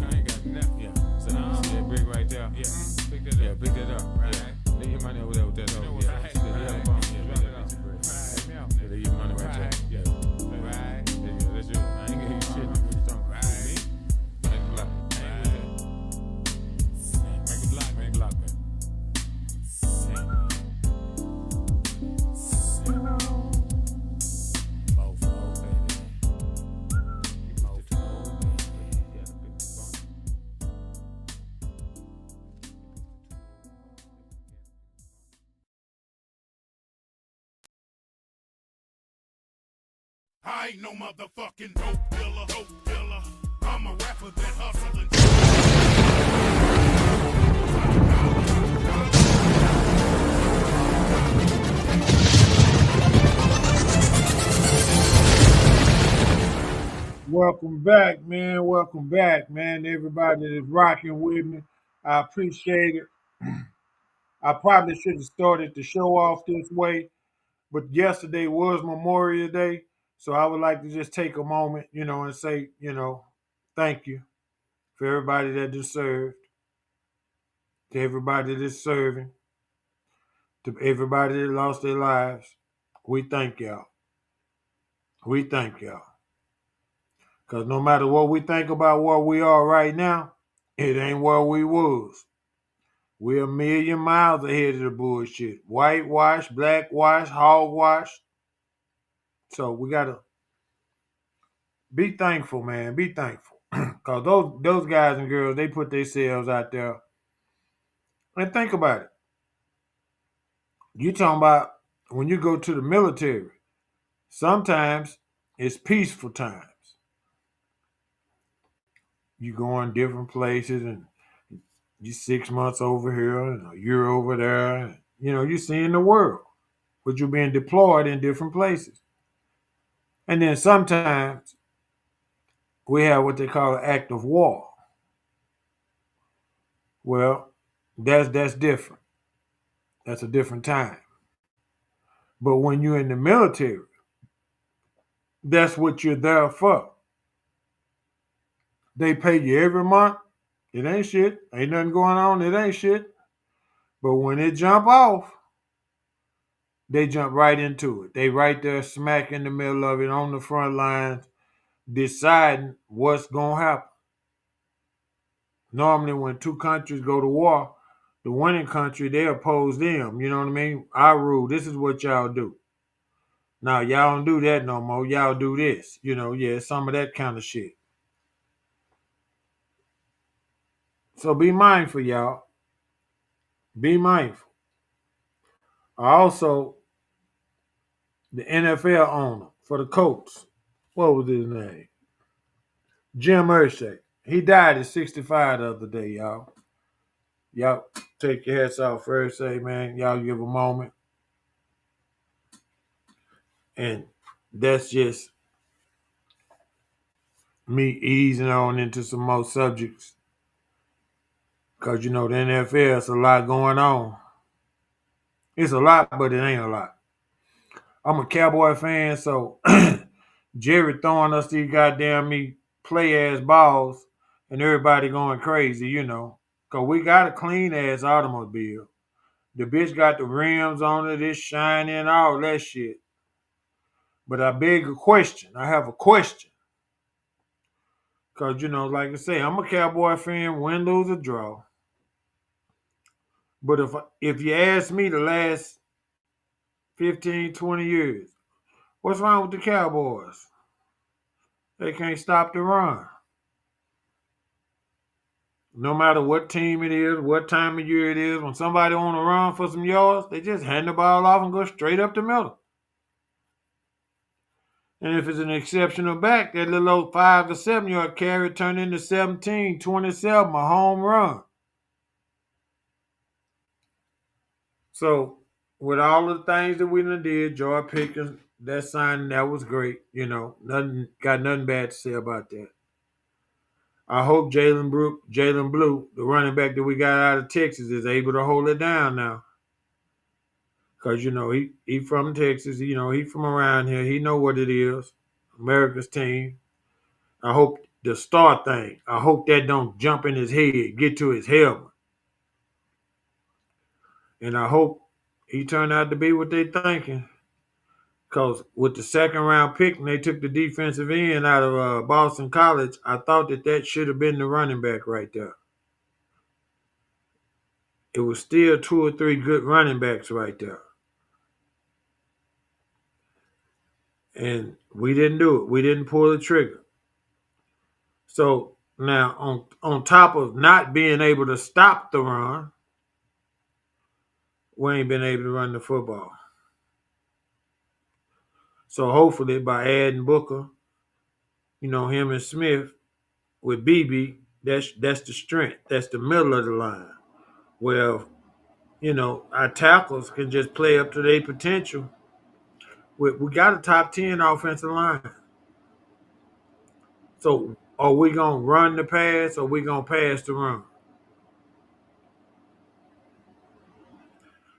Speaker 4: I ain't got nothing. Yeah. So now see that brick right there. Yeah. Pick that up. Yeah, pick that up. Right. Yeah. Leave your money over there with that hoe. Yeah. Right. Yeah, leave your money right there. Yeah. Right. Yeah, that's you. I ain't gonna hear you shit. What you talking about? Right. Make a block. Make a block, man. Block, man.
Speaker 2: I ain't no motherfucking dope dealer. I'm a rapper that hustle and
Speaker 8: Welcome back, man. Welcome back, man. Everybody that's rocking with me, I appreciate it. I probably should have started the show off this way, but yesterday was Memorial Day, so I would like to just take a moment, and say, thank you for everybody that just served, to everybody that's serving, to everybody that lost their lives. We thank y'all. We thank y'all. Because no matter what we think about where we are right now, it ain't where we was. We're a million miles ahead of the bullshit. Whitewash, blackwash, hogwash. So we gotta be thankful, man. Be thankful. Cause those guys and girls, they put themselves out there. And think about it. You talking about when you go to the military, sometimes it's peaceful times. You go in different places and you 6 months over here and a year over there. And, you seeing the world. But you're being deployed in different places. And then sometimes we have what they call an act of war. Well, that's different. That's a different time. But when you're in the military, that's what you're there for. They pay you every month. It ain't shit. Ain't nothing going on. It ain't shit. But when it jump off, they jump right into it. They right there smack in the middle of it on the front lines, deciding what's going to happen. Normally, when two countries go to war, the winning country, they oppose them. You know what I mean? Our rule, this is what y'all do. Now, y'all don't do that no more. Y'all do this. Some of that kind of shit. So be mindful, y'all. Be mindful. Also, the NFL owner for the Colts, what was his name? Jim Irsay. He died at 65 the other day, y'all. Y'all take your hats off for Irsay, man. Y'all give a moment. And that's just me easing on into some more subjects. Because, the NFL, it's a lot going on. It's a lot, but it ain't a lot. I'm a Cowboy fan, so Jerry throwing us these goddamn play-ass balls and everybody going crazy, Because we got a clean-ass automobile. The bitch got the rims on it, it's shining, all that shit. But I beg a question. I have a question. Because, like I say, I'm a Cowboy fan, win, lose, or draw. But if you ask me the last 15, 20 years, what's wrong with the Cowboys? They can't stop the run. No matter what team it is, what time of year it is, when somebody on a run for some yards, they just hand the ball off and go straight up the middle. And if it's an exceptional back, that little old 5 to 7 yard carry turned into 17, 27, a home run. So, with all the things that we done did, George Pickens, that signing, that was great. Got nothing bad to say about that. I hope Jalen Blue, the running back that we got out of Texas, is able to hold it down now. Because, he from Texas, he from around here. He know what it is, America's team. I hope the star thing, I hope that don't jump in his head, get to his helmet. And I hope he turned out to be what they thinking. Because with the second round pick, and they took the defensive end out of Boston College, I thought that should have been the running back right there. It was still 2 or 3 good running backs right there. And we didn't do it. We didn't pull the trigger. So now on top of not being able to stop the run, we ain't been able to run the football. So hopefully by adding Booker, him and Smith with BB, that's the strength. That's the middle of the line. Well, our tackles can just play up to their potential. We got a top 10 offensive line. So are we going to run the pass or are we going to pass the run?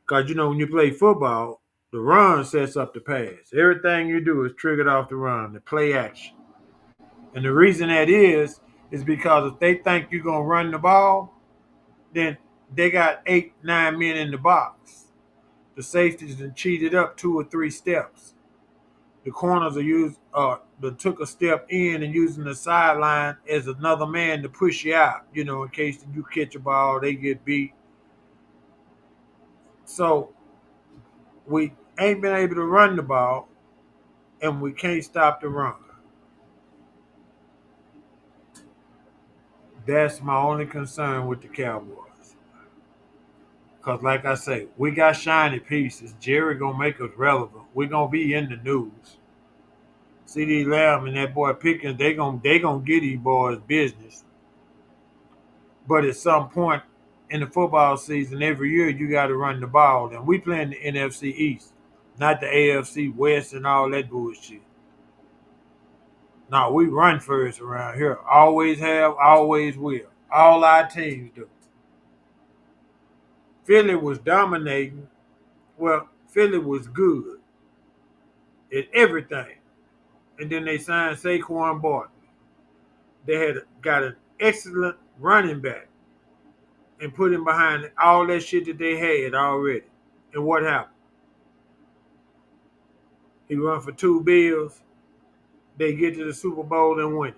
Speaker 8: Because, when you play football, the run sets up the pass. Everything you do is triggered off the run, the play action. And the reason that is because if they think you're going to run the ball, then they got 8, 9 men in the box. The safeties done cheated up 2 or 3 steps. The corners they took a step in and using the sideline as another man to push you out, in case you catch a ball, they get beat. So we ain't been able to run the ball, and we can't stop the run. That's my only concern with the Cowboys. Because like I say, we got shiny pieces. Jerry going to make us relevant. We're going to be in the news. C.D. Lamb and that boy Pickens, they gonna get these boys business. But at some point in the football season, every year you got to run the ball. And we play in the NFC East, not the AFC West and all that bullshit. No, we run first around here. Always have, always will. All our teams do. Philly was dominating. Well, Philly was good at everything. And then they signed Saquon Barkley. They had got an excellent running back and put him behind all that shit that they had already. And what happened? He run for 2 bills. They get to the Super Bowl and win it.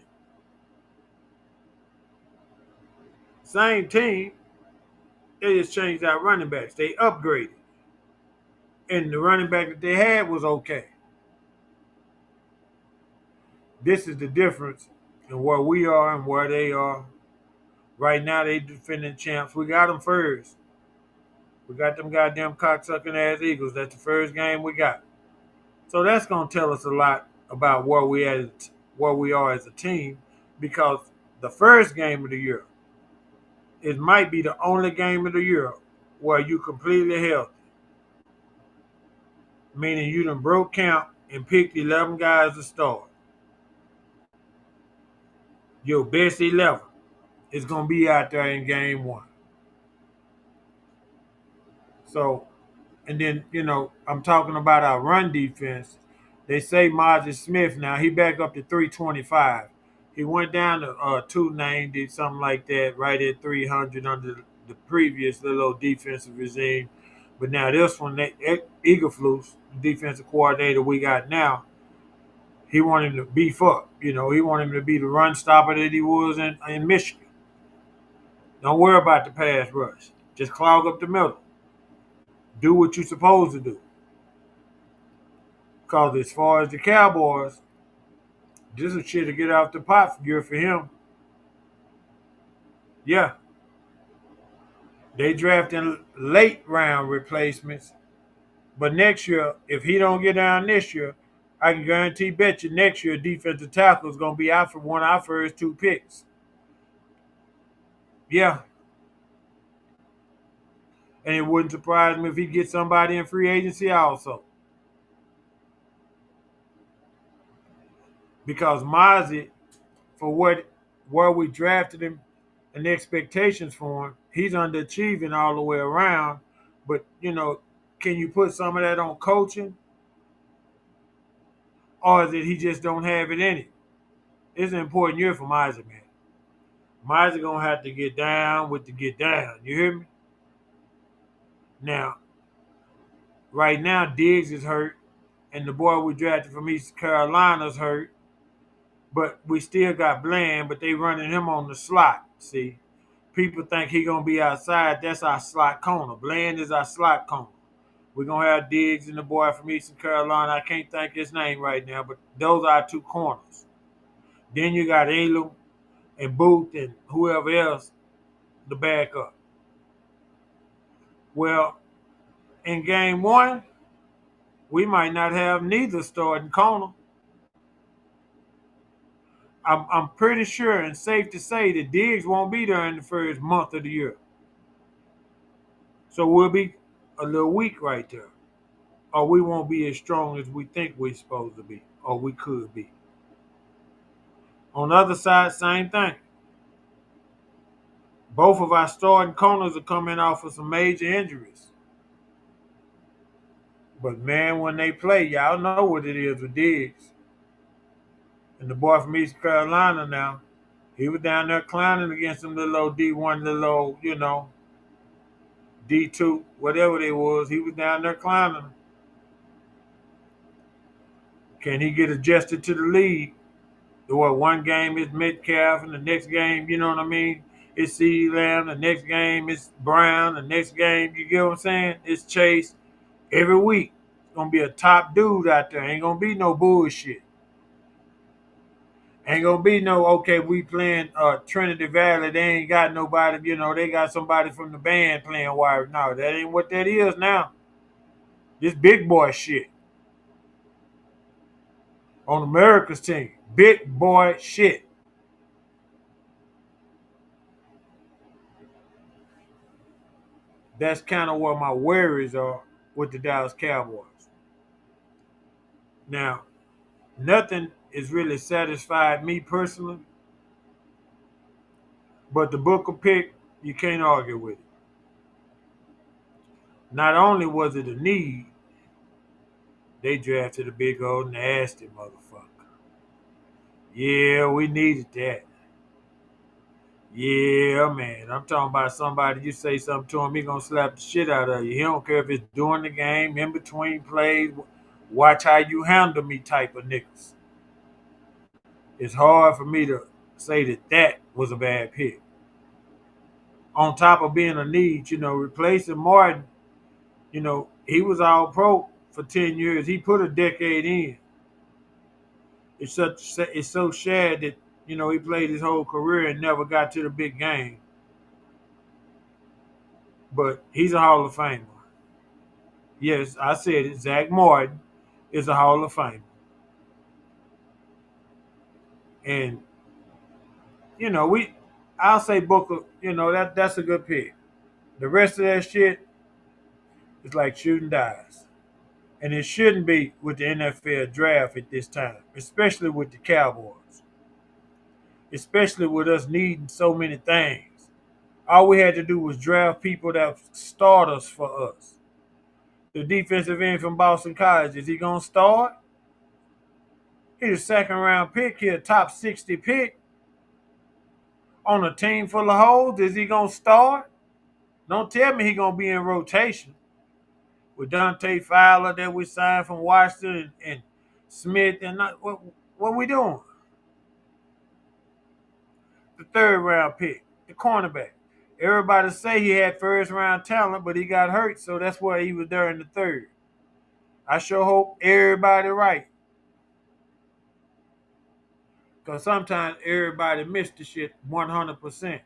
Speaker 8: Same team. They just changed out running backs. They upgraded. And the running back that they had was okay. This is the difference in where we are and where they are. Right now, they defending champs. We got them first. We got them goddamn cocksucking ass Eagles. That's the first game we got. So that's going to tell us a lot about where we are as a team, because the first game of the year, it might be the only game of the year where you completely healthy. Meaning you done broke count and picked 11 guys to start. Your best 11 is going to be out there in game 1. So, and then, I'm talking about our run defense. They say Margie Smith now, he back up to 325. He went down to 290, something like that, right at 300 under the previous little defensive regime. But now this one, Eagleflus, the defensive coordinator we got now, he wanted him to beef up. You know, he wanted him to be the run stopper that he was in Michigan. Don't worry about the pass rush. Just clog up the middle. Do what you're supposed to do. Because as far as the Cowboys, this is shit to get off the pot gear for him. Yeah. They drafting late round replacements. But next year, if he don't get down this year, I can bet you next year defensive tackle is going to be out for one of our first 2 picks. Yeah. And it wouldn't surprise me if he gets somebody in free agency also. Because Mozzie, for where we drafted him and the expectations for him, he's underachieving all the way around. But, you know, can you put some of that on coaching? Or is it he just don't have it in him? It's an important year for Mozzie, man. Mozzie gonna have to get down with the get down. You hear me? Now, right now, Diggs is hurt, and the boy we drafted from East Carolina's hurt. But we still got Bland, but they running him on the slot. See, people think he gonna be outside. That's our slot corner. Bland is our slot corner. We're gonna have Diggs and the boy from Eastern Carolina. I can't think his name right now, but those are our 2 corners. Then you got Alum and Booth and whoever else the backup. Well, in game 1, we might not have neither starting corner. I'm pretty sure and safe to say that Diggs won't be there in the first month of the year. So we'll be a little weak right there. Or we won't be as strong as we think we're supposed to be, or we could be. On the other side, same thing. Both of our starting corners are coming off of some major injuries. But man, when they play, y'all know what it is with Diggs. And the boy from East Carolina now, he was down there clowning against them little old D1, little old, D2, whatever they was. He was down there clowning. Can he get adjusted to the league? One game is Metcalf, and the next game, you know what I mean, it's CeeDee Lamb. The next game is Brown. The next game, you get what I'm saying, it's Chase. Every week, it's going to be a top dude out there. Ain't going to be no bullshit. Ain't going to be no, okay, we playing Trinity Valley. They ain't got nobody, they got somebody from the band playing wire. No, that ain't what that is now. This big boy shit. On America's team. Big boy shit. That's kind of where my worries are with the Dallas Cowboys. Now, nothing is really satisfied me personally, but the Booker pick, you can't argue with it. Not only was it a need, they drafted a big old nasty motherfucker. Yeah, we needed that. Yeah, man. I'm talking about somebody, you say something to him, he gonna slap the shit out of you. He don't care if it's during the game, in between plays, watch how you handle me type of niggas. It's hard for me to say that was a bad pick. On top of being a need, replacing Martin, he was all pro for 10 years. He put a decade in. It's so sad that, he played his whole career and never got to the big game. But he's a Hall of Famer. Yes, I said it. Zach Martin is a Hall of Famer. And, I'll say Booker, that's a good pick. The rest of that shit is like shooting dice. And it shouldn't be with the NFL draft at this time, especially with the Cowboys, especially with us needing so many things. All we had to do was draft people that start us for us. The defensive end from Boston College, is he going to start? He's a second-round pick. He's a top 60 pick. On a team full of holes, is he going to start? Don't tell me he's going to be in rotation. with Dante Fowler that we signed from Washington and Smith and not, what we doing? The third round pick, the cornerback. Everybody say he had first round talent, but he got hurt, so that's why he was there in the third. I sure hope everybody right. Because sometimes everybody missed the shit 100%.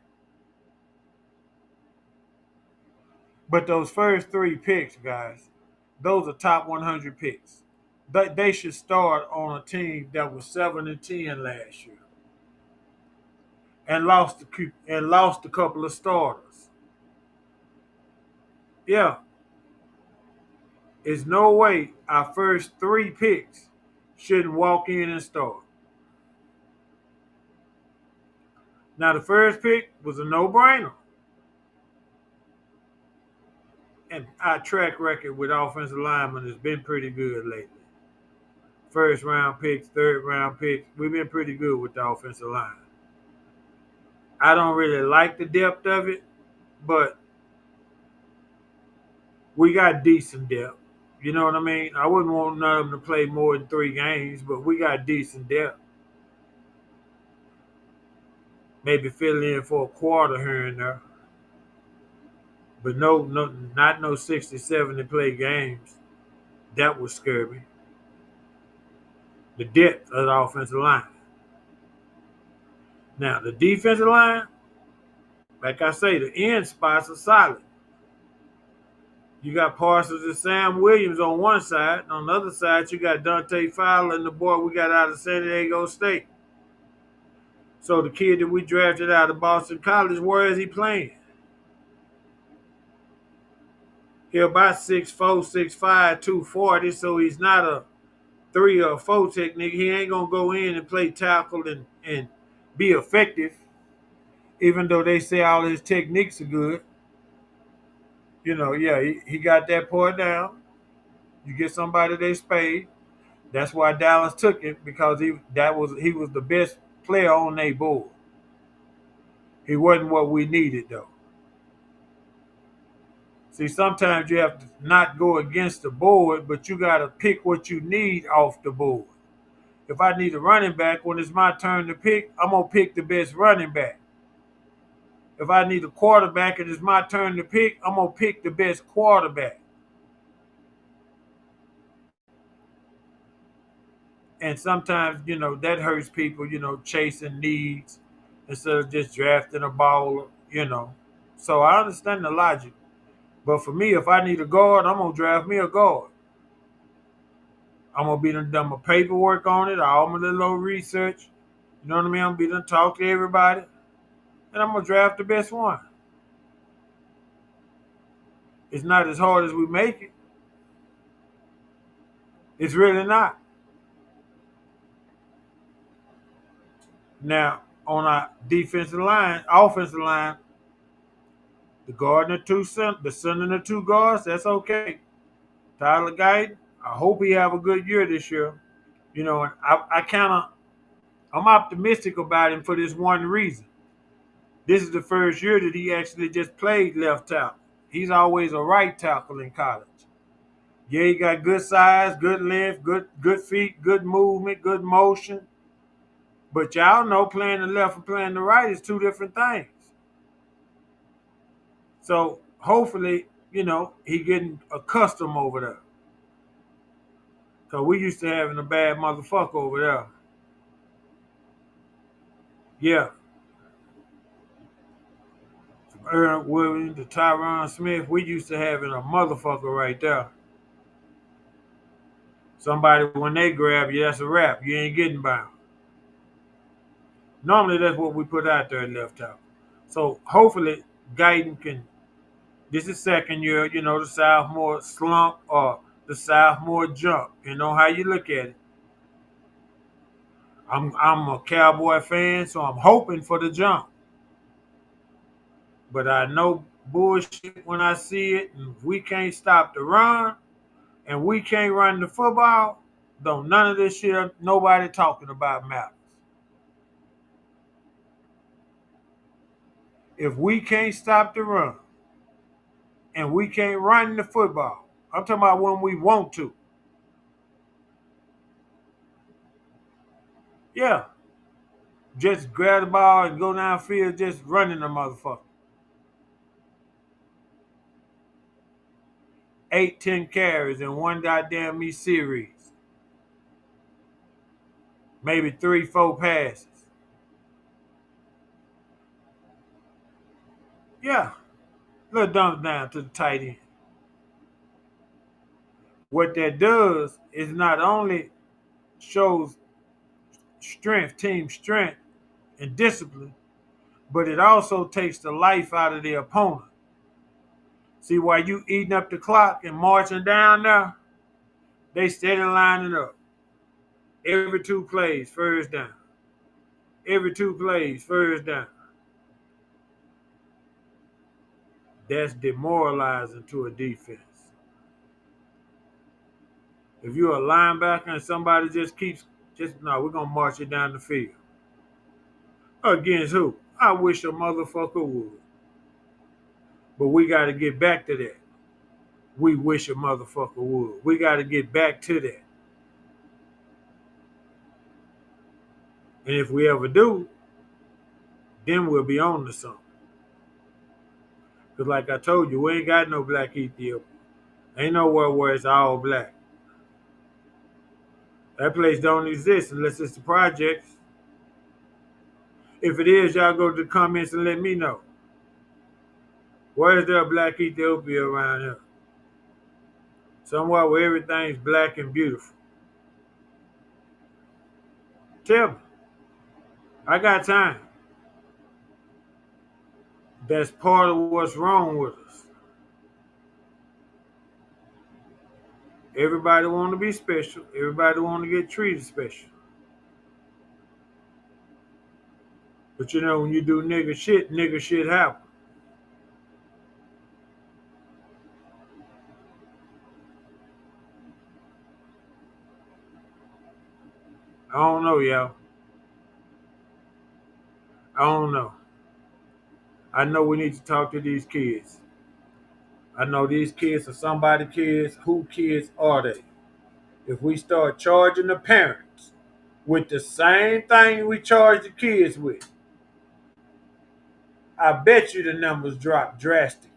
Speaker 8: But those first three picks, guys, those are top 100 picks. They should start on a team that was 7-10 last year and lost a couple of starters. Yeah, there's no way our first three picks shouldn't walk in and start. Now the first pick was a no-brainer, and our track record with offensive linemen has been pretty good lately. First round picks, third round picks, we've been pretty good with the offensive line. I don't really like the depth of it, but we got decent depth. You know what I mean? I wouldn't want none of them to play more than 3 games, but we got decent depth. Maybe fill in for a quarter here and there. But not no 60, 70 play games. That would scare me. The depth of the offensive line. Now, the defensive line, like I say, the end spots are solid. You got Parsons and Sam Williams on one side. On the other side, you got Dante Fowler and the boy we got out of San Diego State. So the kid that we drafted out of Boston College, where is he playing? He's about 6'4", 6'5", 240, so he's not a 3 or 4 technique. He ain't going to go in and play tackle and be effective, even though they say all his techniques are good. You know, yeah, he got that part down. You get somebody they paid. That's why Dallas took it, because he was the best player on their board. He wasn't what we needed, though. See, sometimes you have to not go against the board, but you got to pick what you need off the board. If I need a running back, when it's my turn to pick, I'm going to pick the best running back. If I need a quarterback and it's my turn to pick, I'm going to pick the best quarterback. And sometimes, that hurts people, chasing needs instead of just drafting a baller, So I understand the logic. But for me, if I need a guard, I'm going to draft me a guard. I'm going to be done my paperwork on it, all my little research. You know what I mean? I'm going to be done talk to everybody. And I'm going to draft the best one. It's not as hard as we make it. It's really not. Now, on our offensive line, the guard and the center and the 2 guards, that's okay. Tyler Guyton, I hope he have a good year this year. And I'm optimistic about him for this one reason. This is the first year that he actually just played left tackle. He's always a right tackle in college. Yeah, he got good size, good length, good feet, good movement, good motion. But y'all know playing the left and playing the right is 2 different things. So hopefully, he getting accustomed over there. Because we used to having a bad motherfucker over there. Yeah. From Aaron Williams to Tyron Smith, we used to having a motherfucker right there. Somebody, when they grab you, that's a wrap. You ain't getting bound. Normally, that's what we put out there at left tackle. So hopefully, Guyton can. This is second year, the sophomore slump or the sophomore jump. How you look at it. I'm a Cowboy fan, so I'm hoping for the jump. But I know bullshit when I see it. And if we can't stop the run and we can't run the football, don't none of this shit nobody talking about matters. If we can't stop the run and we can't run the football, I'm talking about when we want to. Yeah. Just grab the ball and go downfield, just running the motherfucker. 8, 10 carries in one goddamn me series. Maybe 3, 4 passes. Yeah. Little dump down to the tight end. What that does is not only shows strength, team strength, and discipline, but it also takes the life out of the opponent. See, while you eating up the clock and marching down there, they steady lining up. Every 2 plays, first down. Every 2 plays, first down. That's demoralizing to a defense. If you're a linebacker and somebody just no, we're going to march it down the field. Against who? I wish a motherfucker would. But we got to get back to that. We wish a motherfucker would. We got to get back to that. And if we ever do, then we'll be on to something. Because like I told you, we ain't got no black Ethiopia. Ain't nowhere where it's all black. That place don't exist unless it's the projects. If it is, y'all go to the comments and let me know. Where is there a black Ethiopia around here? Somewhere where everything's black and beautiful. Tell me. I got time. That's part of what's wrong with us. Everybody want to be special. Everybody want to get treated special. But you know, when you do nigga shit happen. I don't know, y'all. I don't know. I know we need to talk to these kids. I know these kids are somebody kids. Who kids are they? If we start charging the parents with the same thing we charge the kids with, I bet you the numbers drop drastically.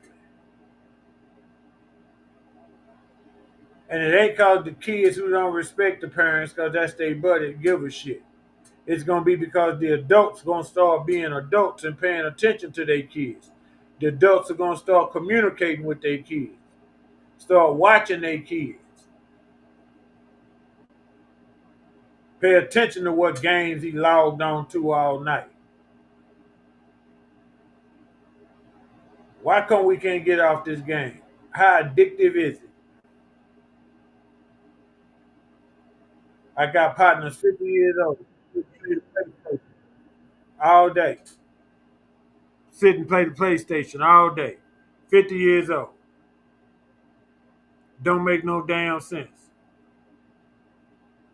Speaker 8: And it ain't cause the kids who don't respect the parents, cause that's their buddy, give a shit. It's gonna be because the adults gonna start being adults and paying attention to their kids. The adults are gonna start communicating with their kids, start watching their kids, pay attention to what games he logged on to all night. Why come we can't get off this game? How addictive is it? I got partners 50 years old, all day. Sit and play the PlayStation all day. 50 years old. Don't make no damn sense.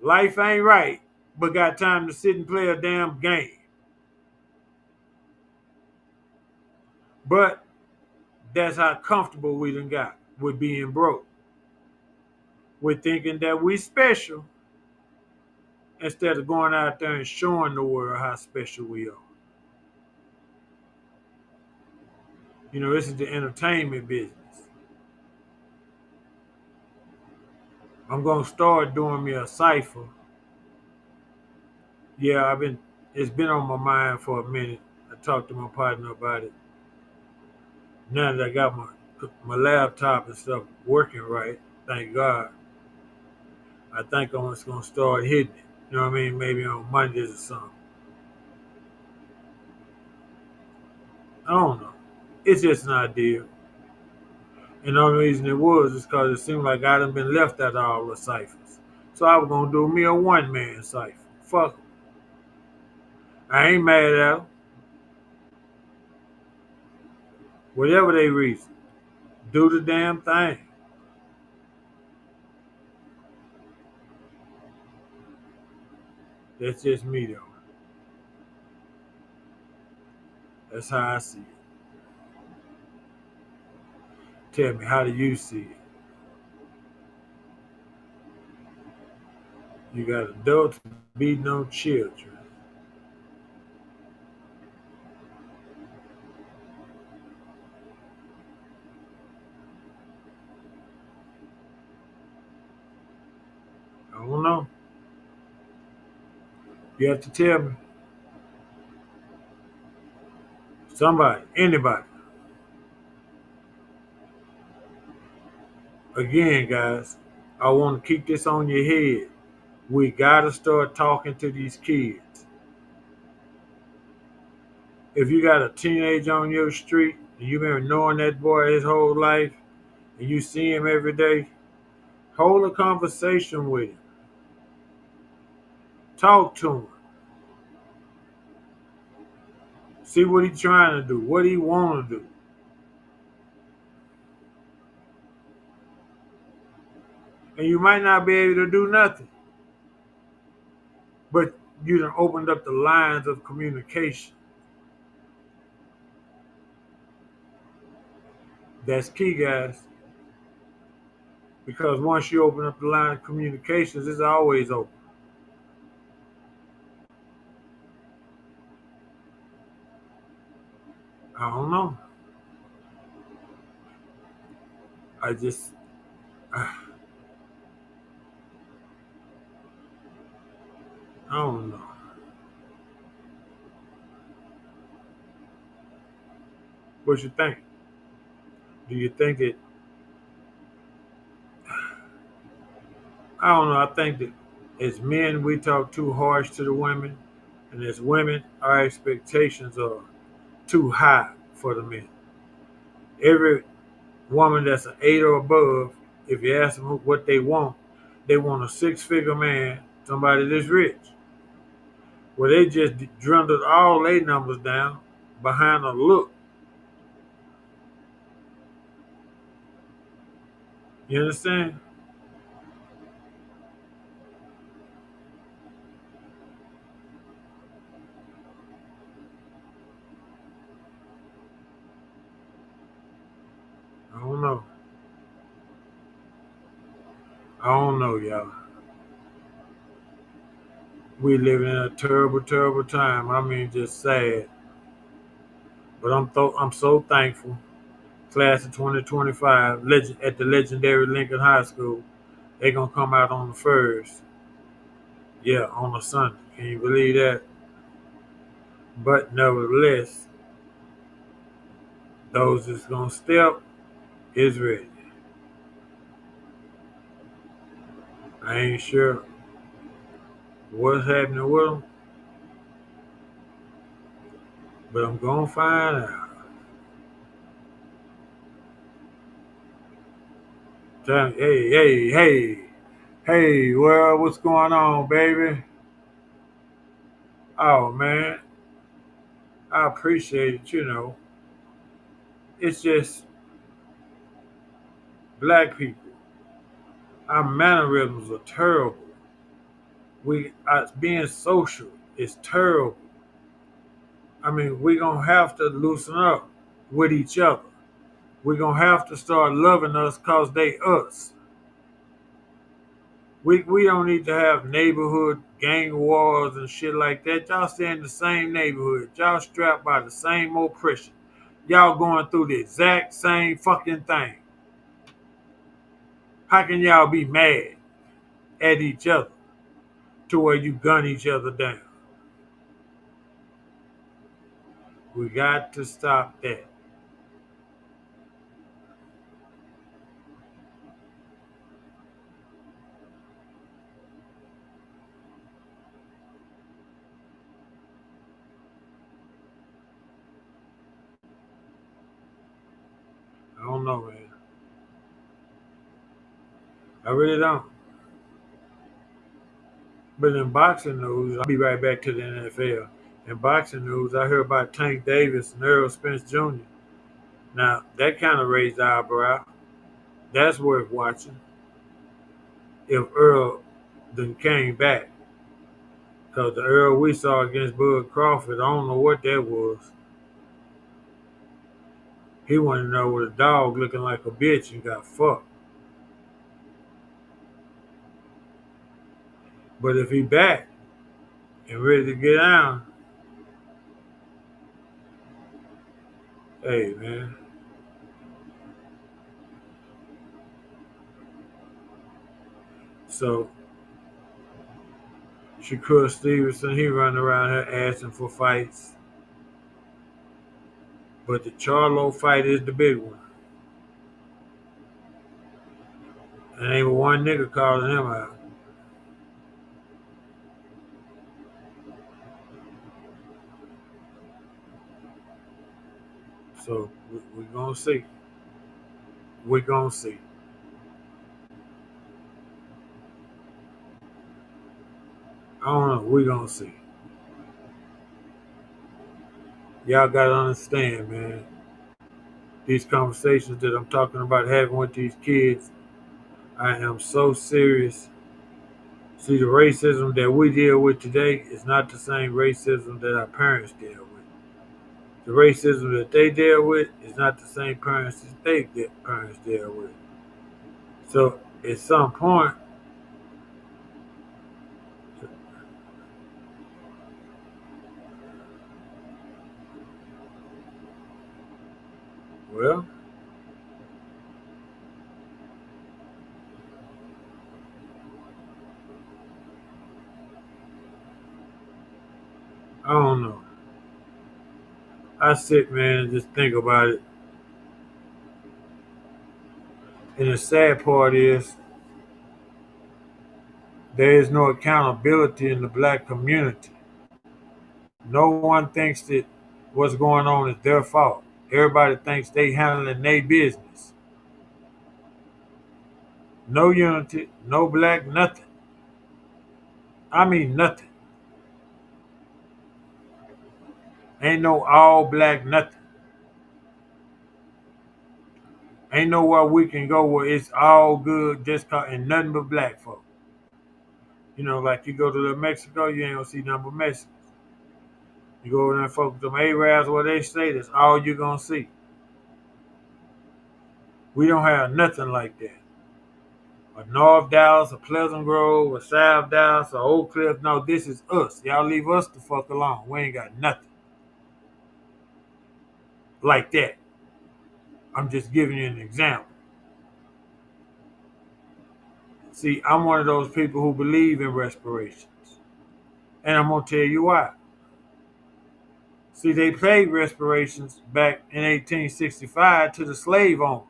Speaker 8: Life ain't right, but got time to sit and play a damn game. But that's how comfortable we done got with being broke. With thinking that we special instead of going out there and showing the world how special we are. You know, this is the entertainment business. I'm gonna start doing me a cipher. Yeah, it's been on my mind for a minute. I talked to my partner about it. Now that I got my laptop and stuff working right, thank God, I think I'm just gonna start hitting it. You know what I mean? Maybe on Mondays or something. I don't know. It's just an idea. And the only reason it was is because it seemed like I done been left out of all the ciphers. So I was gonna do me a one-man cipher. Fuck 'em. I ain't mad at them. Whatever they reason, do the damn thing. That's just me though. That's how I see it. Tell me, how do you see it? You got adults beating on children. I don't know. You have to tell me. Somebody, anybody. Again, guys, I want to keep this on your head. We got to start talking to these kids. If you got a teenager on your street and you've been knowing that boy his whole life and you see him every day, hold a conversation with him. Talk to him. See what he's trying to do, what he want to do. And you might not be able to do nothing, but you done opened up the lines of communication. That's key, guys. Because once you open up the line of communications, it's always open. I don't know. I just, I don't know. What you think? Do you think that, I don't know, I think that as men, we talk too harsh to the women, and as women, our expectations are too high for the men. Every woman that's an 8 or above, if you ask them what they want a six-figure man, somebody that's rich. Well, they just dwindled all their numbers down behind a look. You understand? I don't know. I don't know, y'all. We living in a terrible, terrible time. I mean, just sad. But I'm so thankful. Class of 2025, at the legendary Lincoln High School, they gonna come out on the first. Yeah, on a Sunday. Can you believe that? But nevertheless, those that's gonna step is ready. I ain't sure what's happening with them, but I'm gonna find out. Hey, hey, hey, hey, well, what's going on, baby? Oh man, I appreciate it. It's just black people. Our mannerisms are terrible. Being social is terrible. I mean, we're gonna have to loosen up with each other. We're gonna have to start loving us cause they us. We don't need to have neighborhood gang wars and shit like that. Y'all stay in the same neighborhood. Y'all strapped by the same oppression. Y'all going through the exact same fucking thing. How can y'all be mad at each other to where you gun each other down? We got to stop that. I don't know, man. I really don't. But in boxing news, I'll be right back to the NFL. In boxing news, I heard about Tank Davis and Earl Spence Jr. Now, that kind of raised the eyebrow. That's worth watching. If Earl then came back. Because the Earl we saw against Bud Crawford, I don't know what that was. He wanted to know with a dog looking like a bitch and got fucked. But if he back and ready to get down, hey man. So Shakur Stevenson, he running around here asking for fights. But the Charlo fight is the big one. And ain't one nigga calling him out. So we gonna see. We gonna see. I don't know. We gonna see. Y'all gotta understand, man. These conversations that I'm talking about having with these kids, I am so serious. See, the racism that we deal with today is not the same racism that our parents deal with. The racism that they deal with is not the same parents that parents deal with. So at some point, well, I don't know. I sit, man, and just think about it. And the sad part is there is no accountability in the black community. No one thinks that what's going on is their fault. Everybody thinks they handling their business. No unity, no black, nothing. I mean nothing. Ain't no all black nothing. Ain't nowhere we can go where it's all good just and nothing but black folk. You know, like you go to Mexico, you ain't gonna see nothing but Mexicans. You go over there and focus them Arabs, what they say, that's all you're gonna see. We don't have nothing like that. A North Dallas, a Pleasant Grove, a South Dallas, a Oak Cliff. No, this is us. Y'all leave us the fuck alone. We ain't got nothing like that. I'm just giving you an example. See, I'm one of those people who believe in reparations. And I'm going to tell you why. See, they paid reparations back in 1865 to the slave owners.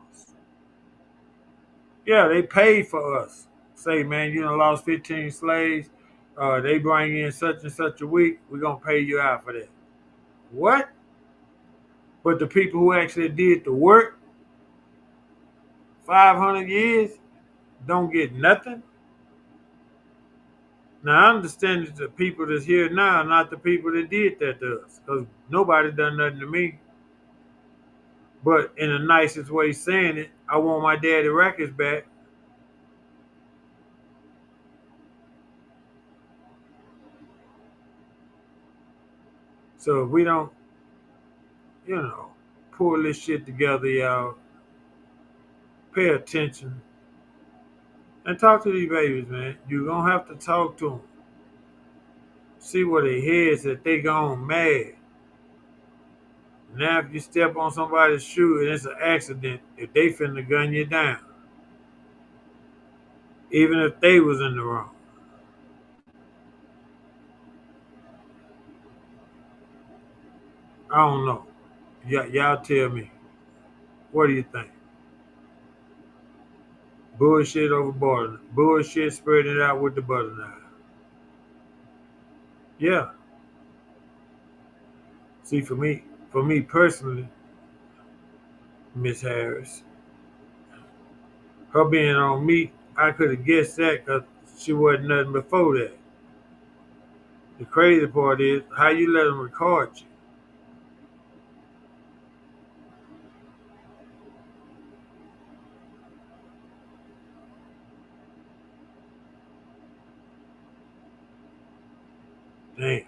Speaker 8: Yeah, they paid for us. Say, man, you done lost 15 slaves. They bring in such and such a week. We're going to pay you out for that. What? But the people who actually did the work, 500 years, don't get nothing? Now, I understand that the people that's here now are not the people that did that to us, because nobody done nothing to me. But in the nicest way saying it, I want my daddy records back. So if we don't, you know, pull this shit together, y'all, pay attention, and talk to these babies, man. You're going to have to talk to them. See where their heads that they gone mad. Now, if you step on somebody's shoe and it's an accident, if they finna gun you down, even if they was in the wrong. I don't know. Y'all tell me. What do you think? Bullshit over butter. Bullshit spreading it out with the butter knife. Yeah. See, for me personally, Miss Harris, her being on me, I could have guessed that because she wasn't nothing before that. The crazy part is how you let them record you. Damn.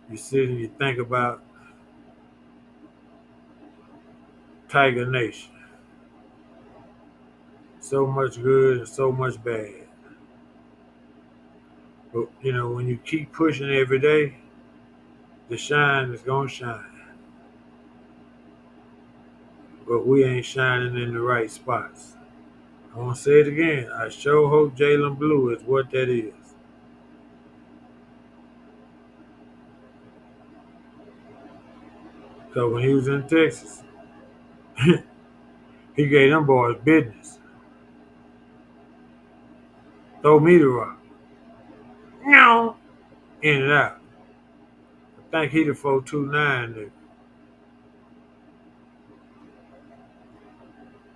Speaker 8: You sit and you think about Tiger Nation. so much good and so much bad. But you know, when you keep pushing every day, the shine is gonna shine. But we ain't shining in the right spots. I want to say it again. I sure hope Jalen Blue is what that is. Because when he was in Texas, he gave them boys business. Throw me the rock. No. In and out. I think he the 429 nigga.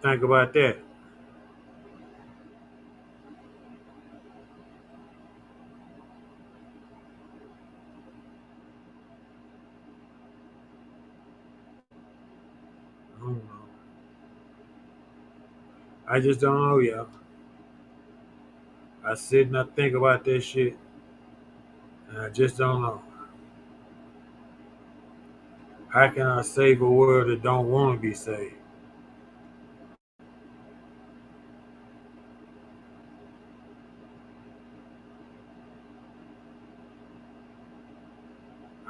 Speaker 8: Think about that. I don't know. I just don't know, y'all. I sit and I think about this shit, and I just don't know. How can I save a world that don't want to be saved?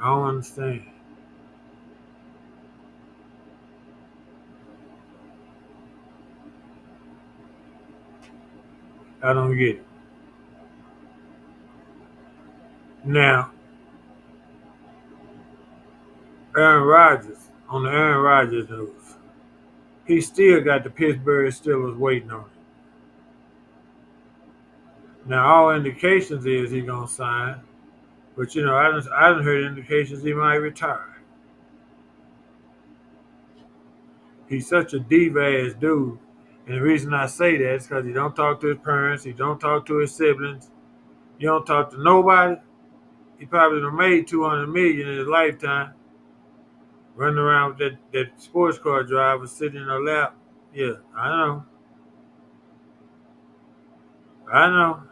Speaker 8: I don't understand. I don't get it. Now, Aaron Rodgers, on the Aaron Rodgers news, he still got the Pittsburgh Steelers waiting on him. Now, all indications is he gonna sign, but you know, I done heard indications he might retire. He's such a diva ass dude, and the reason I say that is because he don't talk to his parents, he don't talk to his siblings, he don't talk to nobody. He probably done made 200 million in his lifetime, running around with that sports car driver sitting in her lap. Yeah, I know, I know.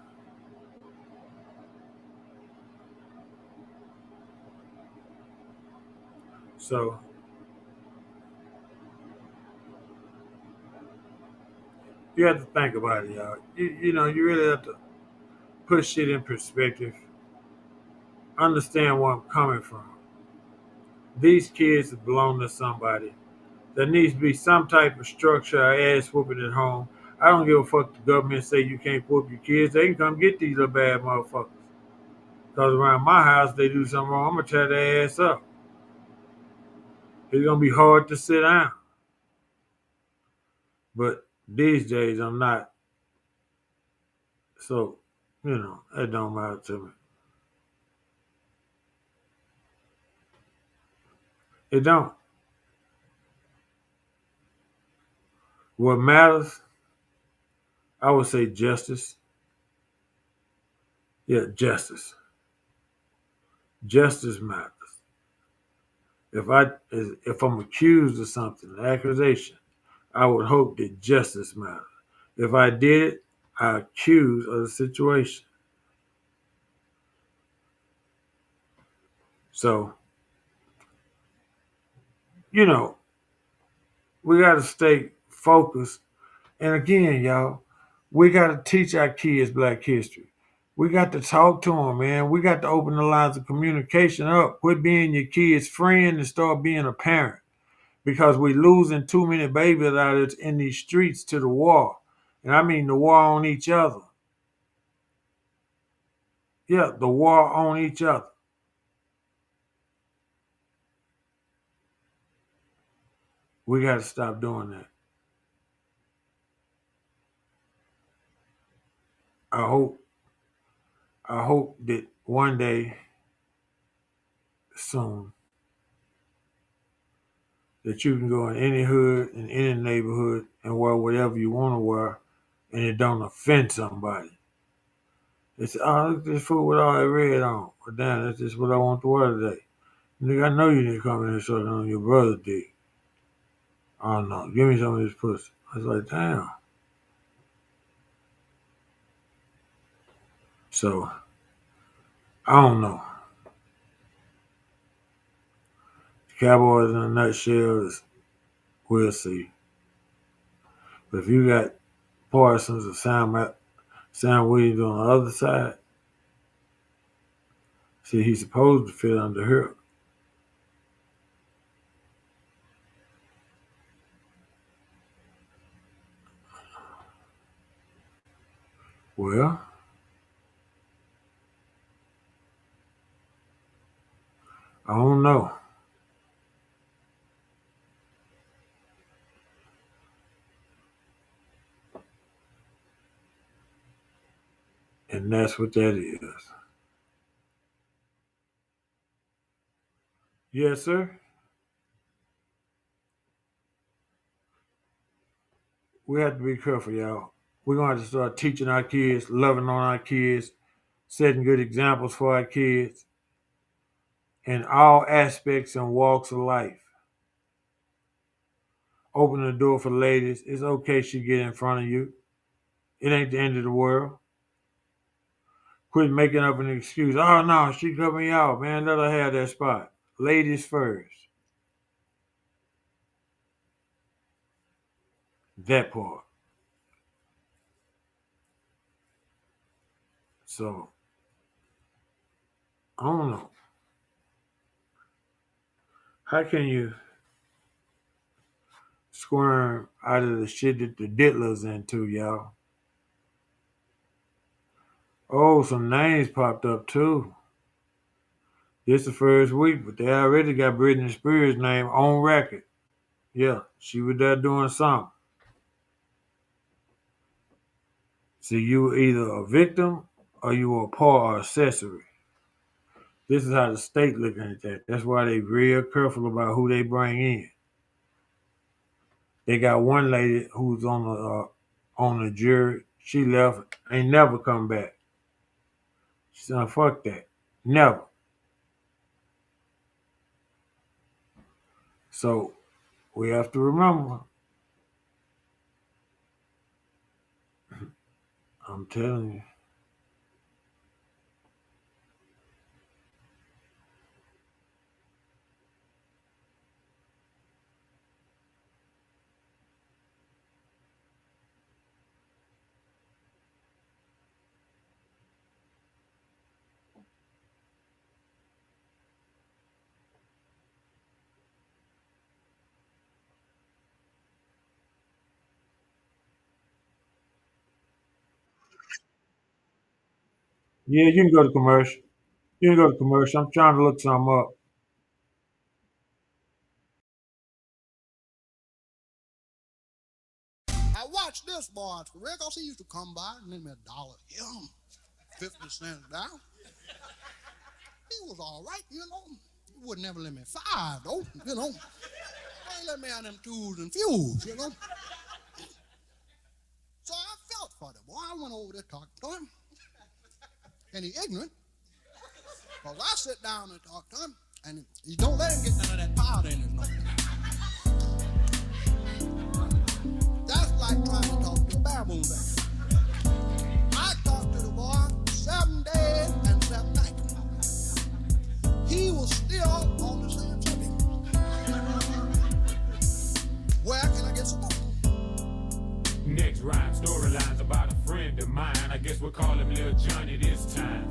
Speaker 8: So you have to think about it, y'all. You know, you really have to put shit in perspective, understand where I'm coming from. These kids belong to somebody. There needs to be some type of structure or ass whooping at home. I don't give a fuck the government say you can't whoop your kids. They can come get these little bad motherfuckers. Because around my house, they do something wrong, I'm going to tear their ass up. It's going to be hard to sit down. But these days, I'm not. So, you know, it don't matter to me. It don't. What matters, I would say justice. Yeah, justice. Justice matters. If I'm accused of something, an accusation, I would hope that justice matters. If I did it, I accuse of the situation. So, you know, we got to stay focused. And again, y'all, we got to teach our kids Black history. We got to talk to them, man. We got to open the lines of communication up. Quit being your kid's friend and start being a parent. Because we're losing too many babies out in these streets to the war. And I mean the war on each other. Yeah, the war on each other. We got to stop doing that. I hope that one day soon that you can go in any hood, in any neighborhood, and wear whatever you want to wear, and it don't offend somebody. It's look at this fool with all that red on. But damn, that's just what I want to wear today. Nigga, I know you didn't come in here sucking on your brother dick. I don't know. Give me some of this pussy. I was like, damn. So I don't know. The Cowboys in a nutshell is we'll see. But if you got Parsons or Sam Williams on the other side. See, he's supposed to fit under her. Well, I don't know. And that's what that is. Yes, sir. We have to be careful, y'all. We're going to have to start teaching our kids, loving on our kids, setting good examples for our kids in all aspects and walks of life. Open the door for ladies. It's okay she get in front of you. It ain't the end of the world. Quit making up an excuse. Oh, no, she cut me out, man. Let her have that spot. Ladies first. That part. So, I don't know. How can you squirm out of the shit that the diddler's into, y'all? Oh, some names popped up too. This the first week, but they already got Britney Spears' name on record. Yeah, she was there doing something. See, you were either a victim or you were a part or accessory. This is how the state looking at that. That's why they real careful about who they bring in. They got one lady who's on the jury. She left, ain't never come back. She said, fuck that. Never. So we have to remember. I'm telling you. Yeah, you can go to commercial. You can go to commercial. I'm trying to look something up.
Speaker 7: I watched this boy. Rick, he used to come by and lend me $1. Yeah, 50 cents down. He was all right, you know. He would never let me 5, though, you know. He let me on them twos and fews, you know. So I felt for the boy. I went over there talking to him. And he ignorant. Because I sit down and talk to him, and he don't let him get none of that powder in his nose. That's like trying to talk to a baboon bear. I talked to the boy 7 days and 7 nights. He was still on the same subject. Where can I get some more?
Speaker 4: Next rhyme, storylines about a friend of mine. I guess we'll call him Lil Johnny this time.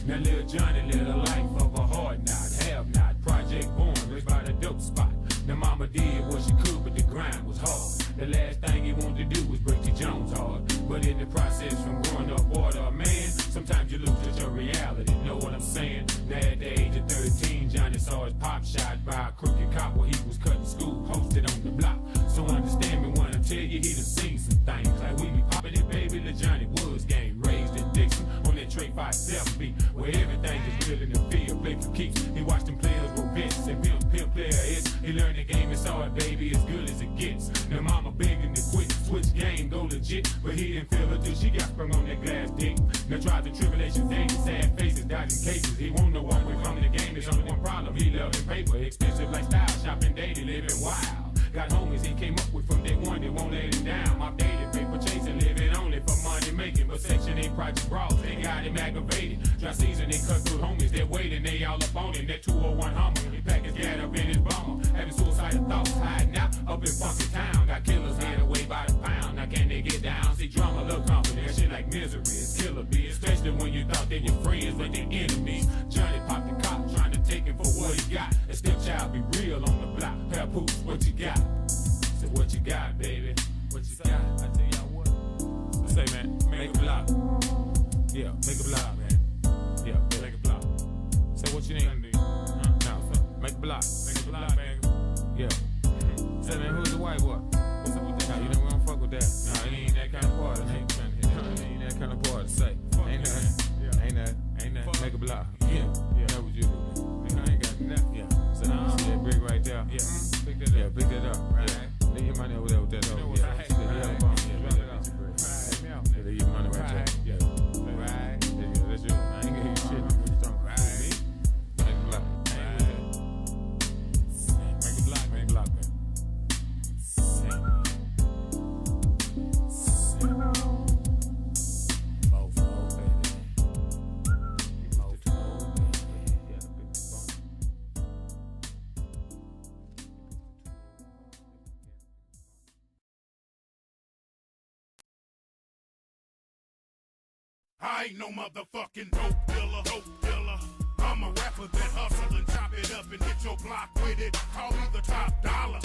Speaker 4: Now Lil Johnny lived a life of a hard knot, have not. Project born, raised by the dope spot. Now mama did what she could, but the grind was hard. The last thing he wanted to do was break the Jones hard. But in the process from growing up water, a man, sometimes you lose your reality, know what I'm saying? Now at the age of 13, Johnny saw his pop shot by a crooked cop while he was cutting school, posted on the block. So understand me when I tell you he done seen some things. Like we be popping it, baby, the Johnny Woods game. Raised in Dixon on that Trey 5-7 beat, where everything is real in the field, play for keeps. He watched them players go bits and pimp player is. He learned the game, it's hard, baby, as good as it gets. Now mama begged him to quit, switch game, go legit. But he didn't feel it till she got sprung on that glass dick. Now trials and tribulations, angry, sad faces, dodging cases. He won't know why we're from the game. There's only one problem, he loving paper, expensive lifestyle, shopping daily, living wild. Got homies he came up with from day one, they won't let him down. My dated paper chasing, living only for money making. But Section 8 project brawls, they got him aggravated. Dry season, they cut through homies, they're waiting, they all up on him. That 201 Hummer, he pack his gat up in his bum. Having suicidal thoughts, hiding out up in funky town. Got killers head away by the pound. Now can they get down? See drama misery. It's killer me, especially when you thought they your friends, but they enemies. Johnny popped the cop, trying to take him for what he got. And stepchild be real on the block. Papoose, what you got? So what you got, baby? What you got? I tell y'all what. Say, man, make a block. Yeah, make a block, man. Yeah, make a block. Say what you need. No, make a block. Make a block, man. Yeah. Say, man, who's the white boy? What's up with that? Nah, you know we don't fuck with that. Nah, it ain't that kind of party. Ain't that kind of party. Say, ain't that. Make a block. Yeah. That what you do. I ain't got nothing. Yeah. So you see that brick right there? Yeah. Pick that up. Yeah, pick that up. Right. Yeah. Leave your money over there with that hoe. Yeah. Leave your money right there. Yeah. Right. Yeah, that's you. I ain't gonna hear you shit. What you talking about? Right. Make a block. Make a block, man.
Speaker 2: I ain't no motherfucking dope dealer. I'm a rapper that hustle and chop it up and hit your block with it. Call me the top dollar.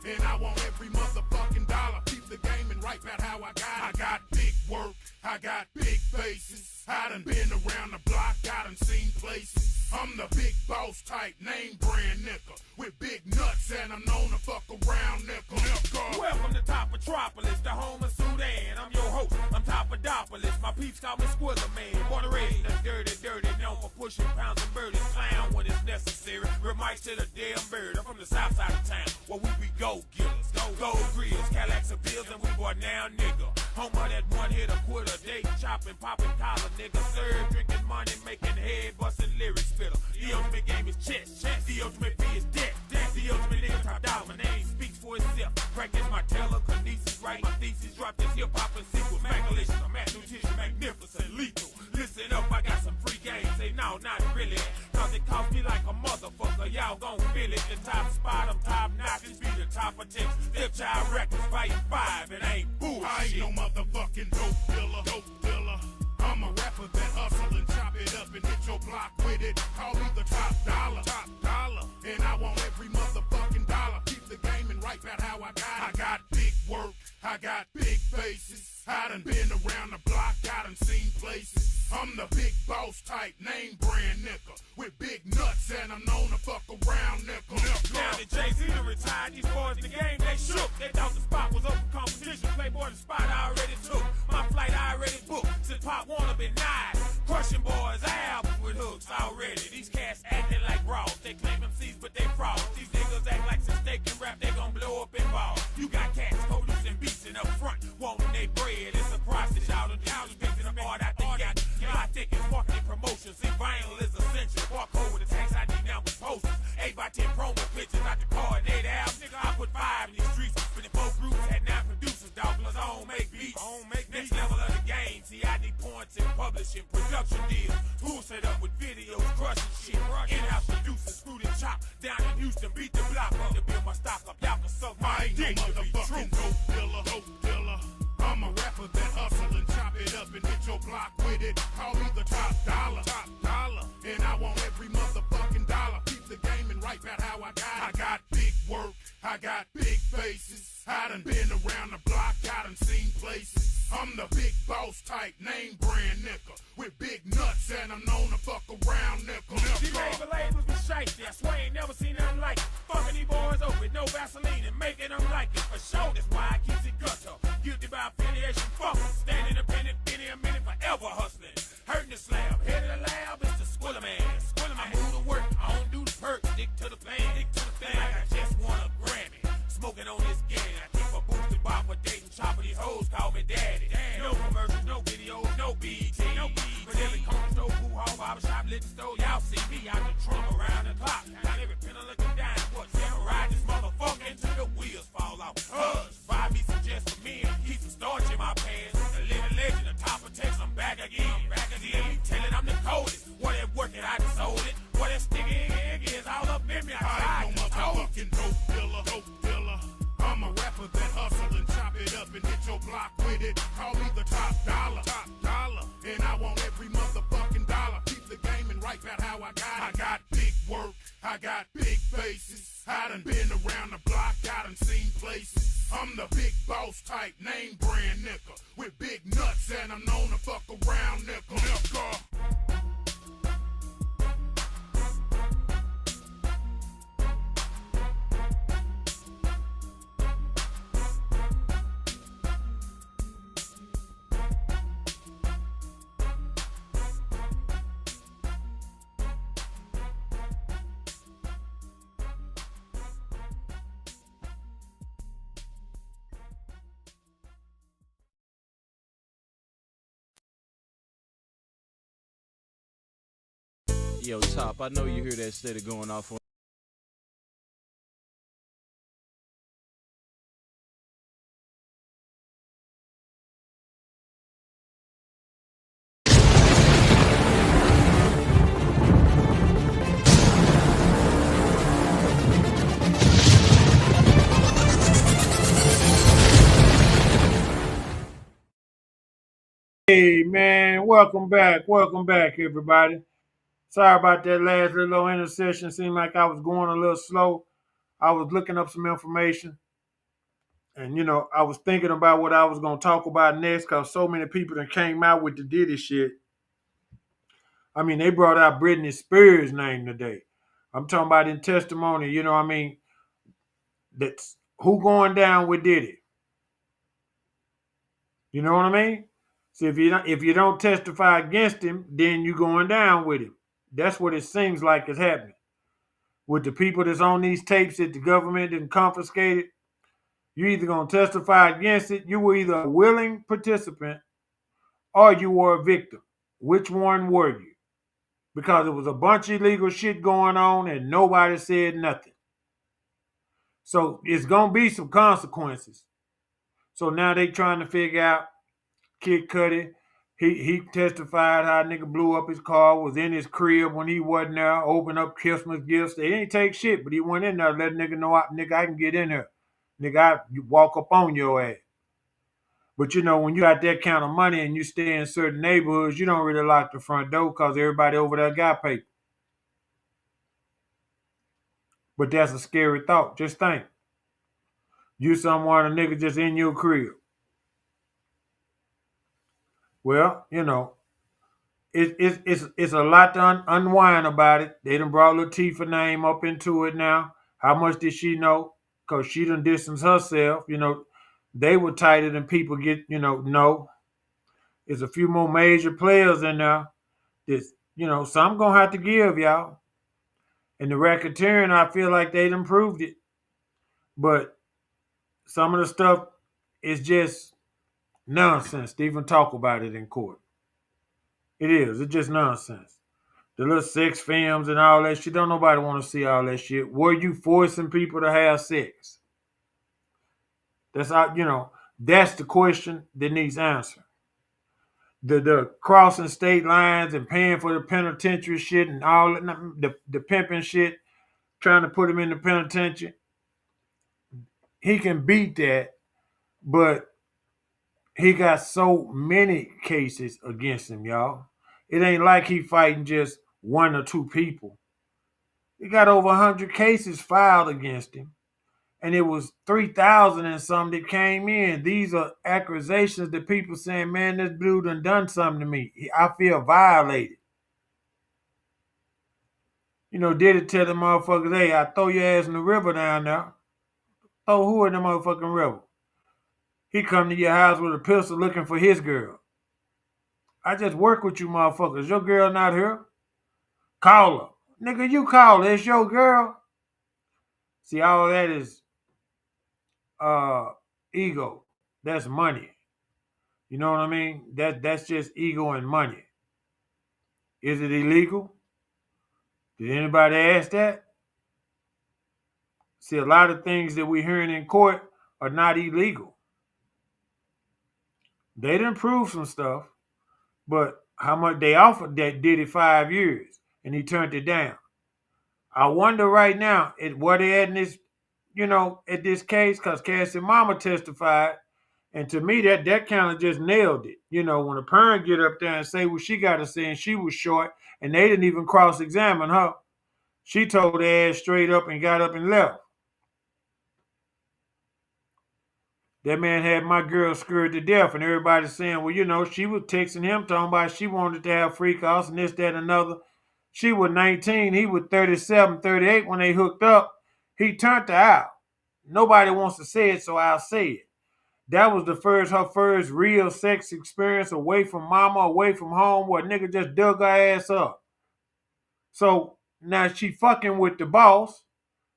Speaker 2: And I want every motherfucking dollar. Keep the game and right about how I got it. I got big work, I got big faces. I done been around the block, I done seen places. I'm the big boss type, name brand nigga. With big nuts and I'm known to fuck around nigga.
Speaker 4: Welcome to Top Metropolis, the home of Sudan. I'm your host, I'm Topodopolis. My peeps call me Squiller Man. Born and raised in the dirty, known for pushing pounds and burdens. Clown when it's necessary. Real mics to the damn bird. I'm from the south side of town, where we be go-gillers. Gold grills, Cadillacs and bills, and we boy now nigga. Home of that one hit a quitter, day chopping, popping collar, nigga. Serve, drinking money, making head, busting lyrics spitter. The ultimate game is chess. The ultimate fee is death. The ultimate nigga top dollar. My name speaks for itself. Practice my telekinesis, write my thesis, drop this hip hop and sequel. Magalicious, I'm nutrition, magnificent, lethal. Listen up, I got some free games. Say no, not really. Cause it cost me like a motherfucker. Y'all gon' feel it. The top spot, I'm top notch. This be the top of 10. Stepchild records, fighting 5. It ain't bullshit.
Speaker 2: I ain't no motherfucking dope dealer. I'm a rapper that hustle and chop it up and hit your block with it. Call me the top dollar. And I want every motherfucking dollar. Keep the game and right about how I got it. I got big work, I got big faces. I done been around the block, I done seen places. I'm the big boss type, name brand nigga. With big nuts and I'm known to fuck around nigga.
Speaker 4: Now that Jay-Z done retired, these boys in the game, they shook. They thought the spot was open competition. Playboy the spot I already took. My flight I already booked. Since Pop wanna be nice. Crushing boys, albums with hooks already. These cats acting like raws. They claim MCs, but they frauds. These niggas act like since they can rap, they gon' blow up in balls. You got cats producing beats in up front, wanting they bread. It's a process, y'all done picking them hard out the gap. I think it's marketing promotions. See, vinyl is essential. Barcode with the tax ID now with posters. 8x10 promo pictures out the coordinated album. I put 5 in these streets. 24 groups had 9 producers, dog, plus I don't make beats. Next level of the game. See, I need points in publishing, production deals. Tools set up with videos, crushing shit. In-house producers, screwed and chopped. Down in Houston, beat the block up to build my stock up. Y'all can suck my dick to be true.
Speaker 2: Dope dealer. I'm a rapper that hustle and chop it up and hit your block with it. Call me the top dollar. And I want every motherfucking dollar. Keep the game and right about how I got it. I got big work, I got big faces. I done been around the block, I done seen places. I'm the big boss type, name brand nigga. With big nuts and I'm known to fuck around nigga.
Speaker 4: These labels be shifty, I swear I ain't never seen nothing like it. Fucking these boys over with no Vaseline and making them like it. For sure, that's why I keep it gutter. Guilty by affiliation, fuck em. Stand independent, been here a minute, forever hustling. Hurting the slab, head of the lab, it's the Squiller Man. I move to work, I don't do the perks, stick to the plan. Like I just want a Grammy. Smoking on this game, I keep a boosted bar for dating, chopping these hoes, call me daddy. No commercials, no videos, no BET. But every corner, no boo hall,
Speaker 2: I got big faces. I done been around the block, I done seen places. I'm the big boss type, name brand nigga. With big nuts and I'm known to fuck around nigga.
Speaker 9: Yo, Top, I know you hear that steady going off on.
Speaker 8: Hey man, welcome back, everybody. Sorry about that last little intercession. Seemed like I was going a little slow. I was looking up some information, and I was thinking about what I was gonna talk about next, because so many people that came out with the Diddy shit. I mean, they brought out Britney Spears' name today. I'm talking about in testimony. That's who going down with Diddy. You know what I mean? See, if you don't testify against him, then you going down with him. That's what it seems like is happening with the people that's on these tapes that the government didn't confiscated. You either gonna testify against it. You were either a willing participant or you were a victim. Which one were you? Because there was a bunch of illegal shit going on and nobody said nothing. So it's gonna be some consequences. So now they trying to figure out Kid Cudi. He testified how a nigga blew up his car, was in his crib when he wasn't there, opened up Christmas gifts. They ain't take shit, but he went in there, let nigga know, nigga, I can get in here. Nigga, you walk up on your ass. But when you got that kind of money and you stay in certain neighborhoods, you don't really lock the front door because everybody over there got paper. But that's a scary thought. Just think. You someone, a nigga just in your crib. Well, it's a lot to unwind about it. They done brought Latifah's name up into it now. How much did she know? Because she done distanced herself. They were tighter than people get, know. There's a few more major players in there. So I'm going to have to give, y'all. And the racketeering, I feel like they done proved it. But some of the stuff is just nonsense to even talk about it in court. It is. It's just nonsense. The little sex films and all that shit. Don't nobody want to see all that shit. Were you forcing people to have sex? That's that's the question that needs answer. The crossing state lines and paying for the penitentiary shit and all that, the pimping shit, trying to put him in the penitentiary. He can beat that, but he got so many cases against him, y'all. It ain't like he fighting just one or two people. He got over 100 cases filed against him. And it was 3,000 and some that came in. These are accusations that people saying, man, this dude done something to me. I feel violated. Did it tell the motherfuckers, hey, I throw your ass in the river down there. Throw who in the motherfucking river? He come to your house with a pistol looking for his girl. I just work with you motherfuckers. Your girl not here? Call her. Nigga, you call her. It's your girl. See, all that is ego. That's money. You know what I mean? That's just ego and money. Is it illegal? Did anybody ask that? See, a lot of things that we're hearing in court are not illegal. They didn't prove some stuff, but how much they offered that Diddy 5 years, and he turned it down. I wonder right now where they at in this, at this case, because Cassie Mama testified, and to me that kind of just nailed it. When a parent get up there and say what she got to say, and she was short, and they didn't even cross-examine her. She told the ass straight up and got up and left. That man had my girl scared to death, and everybody saying, well, you know, she was texting him talking about she wanted to have freak offs and this, that, and another. She was 19, he was 37, 38 when they hooked up. He turned her out. Nobody wants to say it, so I'll say it. That was her first real sex experience away from mama, away from home, where a nigga just dug her ass up. So now she fucking with the boss,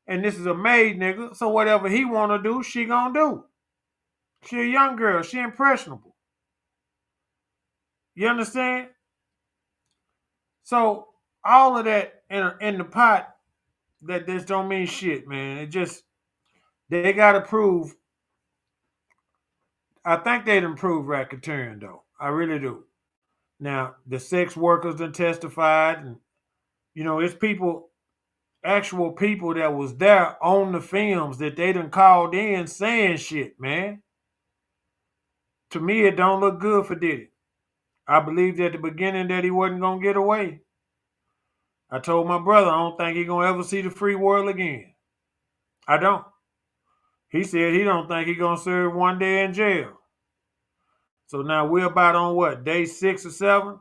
Speaker 8: and this is a maid nigga, so whatever he want to do, she gonna do. She a young girl. She impressionable. You understand? So all of that in the pot, that this don't mean shit, man. It just, they got to prove. I think they'd improve racketeering, though. I really do. Now, the sex workers done testified, and, you know, it's people, actual people that was there on the films that they done called in saying shit, man. To me, it don't look good for Diddy. I believed at the beginning that he wasn't going to get away. I told my brother I don't think he's going to ever see the free world again. I don't. He said he don't think he's going to serve one day in jail. So now we're about on what, day 6 or 7?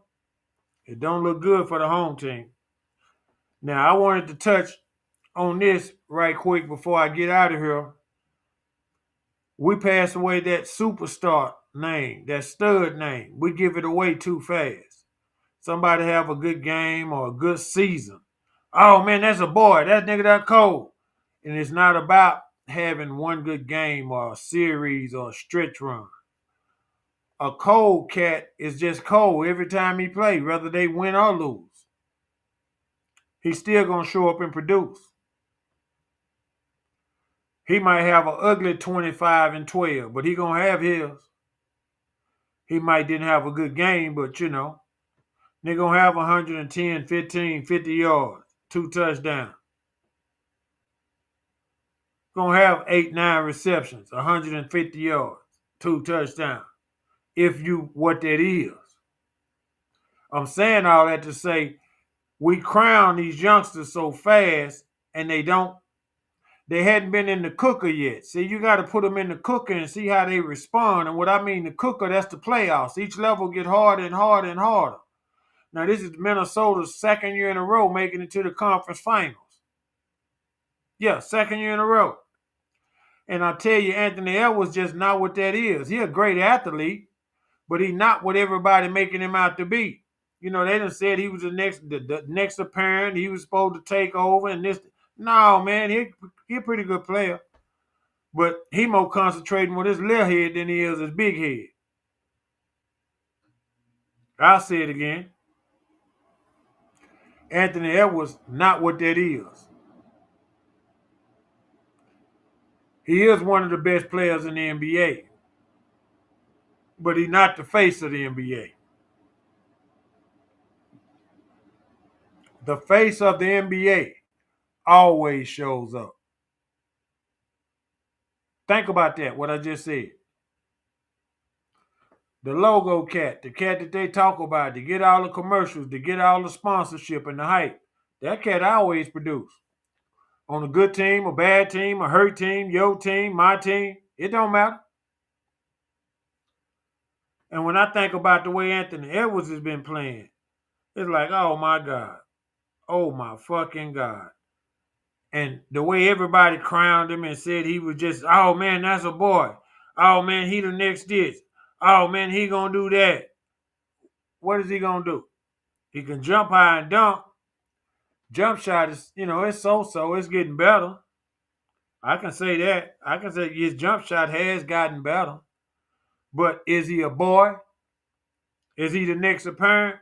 Speaker 8: It don't look good for the home team. Now, I wanted to touch on this right quick before I get out of here. We pass away that superstar name, that stud name. We give it away too fast. Somebody have a good game or a good season. Oh, man, that's a boy. That nigga that cold. And it's not about having one good game or a series or a stretch run. A cold cat is just cold every time he plays, whether they win or lose. He's still going to show up and produce. He might have an ugly 25 and 12, but he going to have his. He might didn't have a good game, but, you know, they're going to have 110, 15, 50 yards, 2 touchdowns. Going to have 8, 9 receptions, 150 yards, 2 touchdowns, if you what that is. I'm saying all that to say we crown these youngsters so fast, and they hadn't been in the cooker yet. See, you got to put them in the cooker and see how they respond. And what I mean the cooker, that's the playoffs. Each level get harder and harder and harder. Now, this is Minnesota's second year in a row making it to the conference finals. Yeah, second year in a row. And I tell you, Anthony Edwards just not what that is. He a great athlete, but he not what everybody making him out to be. You know, they done said he was the next apparent. He was supposed to take over and this. No, man, he a pretty good player. But he more concentrating with his little head than he is his big head. I'll say it again. Anthony Edwards not what that is. He is one of the best players in the NBA. But he's not the face of the NBA. The face of the NBA always shows up. Think about that, what I just said. The logo cat, the cat that they talk about, to get all the commercials, to get all the sponsorship and the hype, that cat always produce. On a good team, a bad team, a hurt team, your team, my team, it don't matter. And when I think about the way Anthony Edwards has been playing, it's like, oh my God. Oh my fucking God. And the way everybody crowned him and said he was just, oh man, that's a boy. Oh man, he the next this. Oh man, he gonna do that. What is he gonna do? He can jump high and dunk. Jump shot is, you know, it's so-so. It's getting better. I can say that. I can say his jump shot has gotten better. But is he a boy? Is he the next apparent?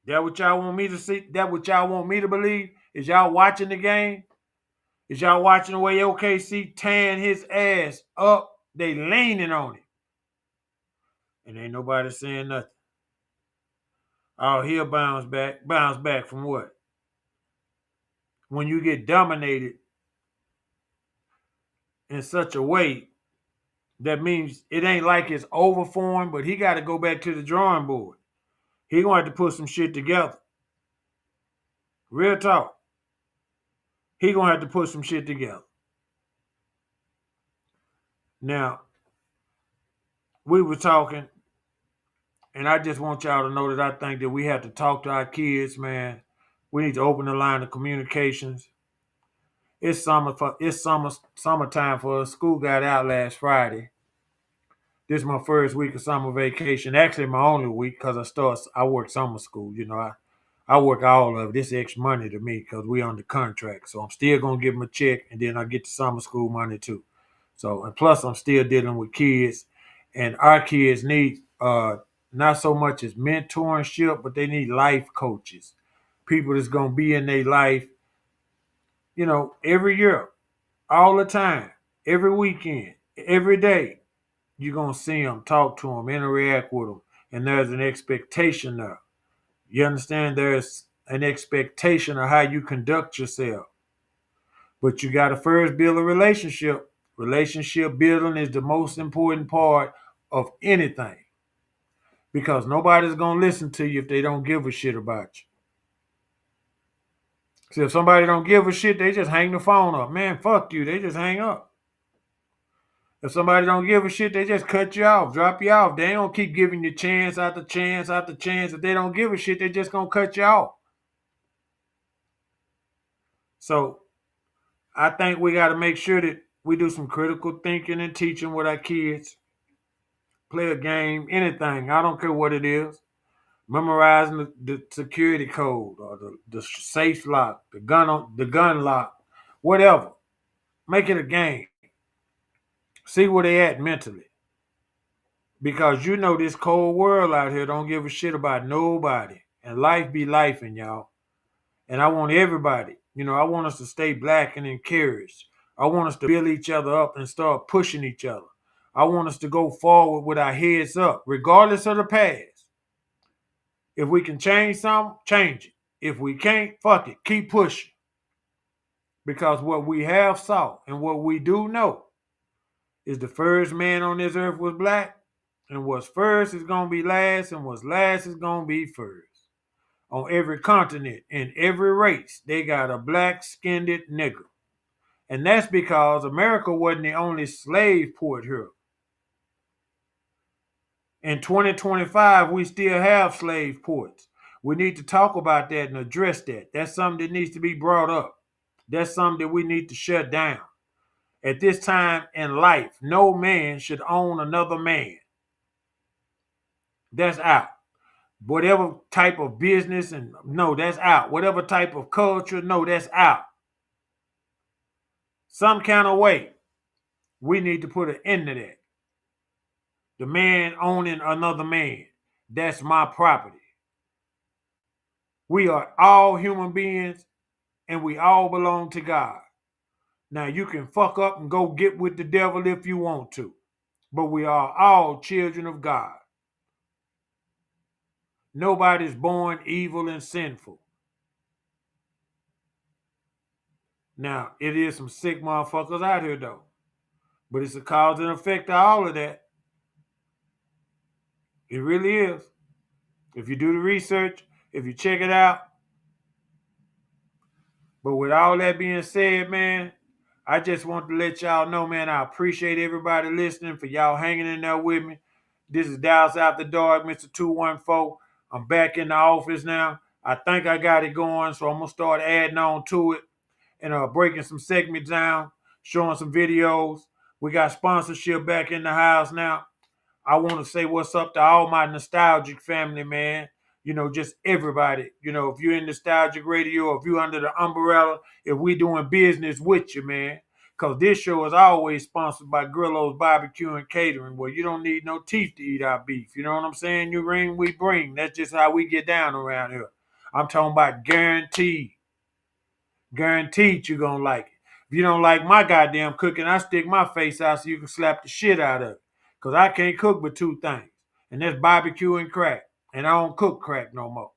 Speaker 8: That what y'all want me to see? That what y'all want me to believe? Is y'all watching the game? Is y'all watching the way OKC tearing his ass up? They leaning on him. And ain't nobody saying nothing. Oh, he'll bounce back. Bounce back from what? When you get dominated in such a way, that means it ain't like it's over for him, but he got to go back to the drawing board. He going to have to put some shit together. Real talk. He gonna have to put some shit together. Now, we were talking, and I just want y'all to know that I think that we have to talk to our kids, man. We need to open the line of communications. Summertime for us. School got out last Friday. This is my first week of summer vacation. Actually, my only week because I work summer school. I work all of it. This extra money to me because we on the contract. So I'm still gonna give them a check, and then I get the summer school money too. So and plus I'm still dealing with kids, and our kids need not so much as mentorship, but they need life coaches, people that's gonna be in their life, every year, all the time, every weekend, every day. You're gonna see them, talk to them, interact with them, and there's an expectation there. You understand? There's an expectation of how you conduct yourself. But you got to first build a relationship. Relationship building is the most important part of anything because nobody's going to listen to you if they don't give a shit about you. See, if somebody don't give a shit, they just hang the phone up. Man, fuck you. They just hang up. If somebody don't give a shit, they just cut you off, drop you off. They don't keep giving you chance after chance after chance. If they don't give a shit, they just going to cut you off. So I think we got to make sure that we do some critical thinking and teaching with our kids. Play a game, anything. I don't care what it is. Memorizing the security code or the safe lock, the gun lock, whatever. Make it a game. See where they at mentally. Because this cold world out here don't give a shit about nobody. And life be lifing, y'all. And I want everybody, I want us to stay black and encouraged. I want us to build each other up and start pushing each other. I want us to go forward with our heads up, regardless of the past. If we can change something, change it. If we can't, fuck it. Keep pushing. Because what we have saw and what we do know is the first man on this earth was black, and what's first is going to be last, and what's last is going to be first. On every continent, in every race, they got a black-skinned nigger. And that's because America wasn't the only slave port here. In 2025, we still have slave ports. We need to talk about that and address that. That's something that needs to be brought up. That's something that we need to shut down. At this time in life, no man should own another man. That's out. Whatever type of business, and no, that's out. Whatever type of culture, no, that's out. Some kind of way, we need to put an end to that. The man owning another man, that's my property. We are all human beings, and we all belong to God. Now, you can fuck up and go get with the devil if you want to, but we are all children of God. Nobody's born evil and sinful. Now, it is some sick motherfuckers out here, though, but it's a cause and effect of all of that. It really is. If you do the research, if you check it out. But with all that being said, man, I just want to let y'all know, man, I appreciate everybody listening, for y'all hanging in there with me. This is Dallas After Dark, Mr. 214. I'm back in the office now. I think I got it going, so I'm going to start adding on to it and breaking some segments down, showing some videos. We got sponsorship back in the house now. I want to say what's up to all my nostalgic family, man. Just everybody. If you're in nostalgic radio, if you're under the umbrella, if we doing business with you, man. Because this show is always sponsored by Grillo's Barbecue and Catering, where you don't need no teeth to eat our beef. You know what I'm saying? You ring, we bring. That's just how we get down around here. I'm talking about guaranteed. Guaranteed you're going to like it. If you don't like my goddamn cooking, I stick my face out so you can slap the shit out of it. Because I can't cook but two things. And that's barbecue and crack. And I don't cook crack no more.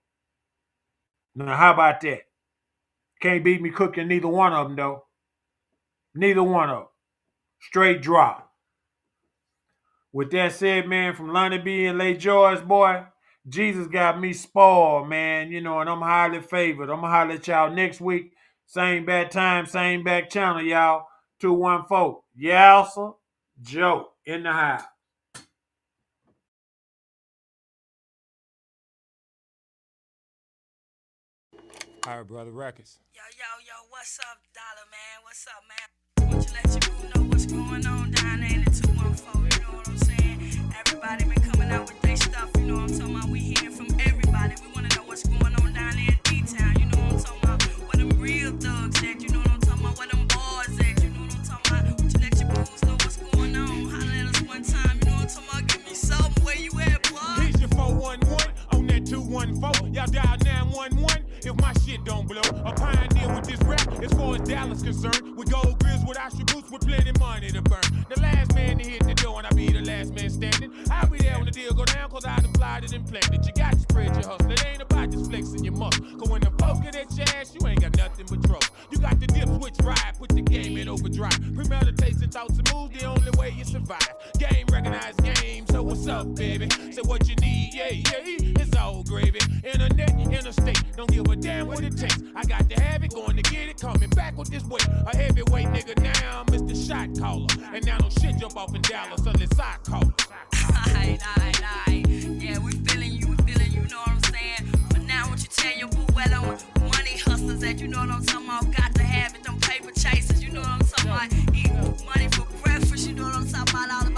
Speaker 8: Now, how about that? Can't beat me cooking neither one of them, though. Neither one of them. Straight drop. With that said, man, from Lonnie B and Lay George, boy, Jesus got me spoiled, man. And I'm highly favored. I'm going to holler at y'all next week. Same bad time, same back channel, y'all. 214. Yeah, sir. Joe in the house.
Speaker 1: All right, brother, records.
Speaker 6: Yo, what's up, Dollar Man? What's up, man? Want you let your boo know what's going on down there in the 214, you know what I'm saying? Everybody been coming out with their stuff, you know what I'm talking about? We hearing from everybody. We want to know what's going on down there in D-Town, you know what I'm talking about? Where them real thugs at, you know what I'm talking about? Where them boys at, you know what I'm talking about? Want you let your boos know what's going on? Holler at us one time, you know what I'm talking about? Give me something, where you at, boy?
Speaker 4: Here's your 411 on that 214. Y'all dial 911 if my shit don't blow. A pioneer with this rap as far as Dallas concerned. With gold grills, with Oscar boots, with plenty money to burn. The last man to hit the door and I be the last man standing. I'll be there when the deal go down cause I done applied it and planned it. You got to spread your hustle. It ain't about just flexing your muscle. Cause when the folks get at your ass, you ain't got nothing but trouble. You got the dip switch ride, put the game in overdrive. Premeditation thoughts and moves, the only way you survive. Game recognized game, so what's up, baby? Say what you need, yeah, it's all gravy. Internet, interstate, don't give a damn what it takes. I got to have it, going to get it, coming back with this weight. A heavyweight nigga now, Mr. Shot Caller. And now no shit jump off in Dallas unless I call it.
Speaker 6: Aight. Yeah, we feeling you, know what I'm saying? But now what you tell your boo where them money hustlers at, you know what I'm talking about? Got to have it, them paper chasers, you know what I'm talking about? Eat money for breakfast, you know what I'm talking about? All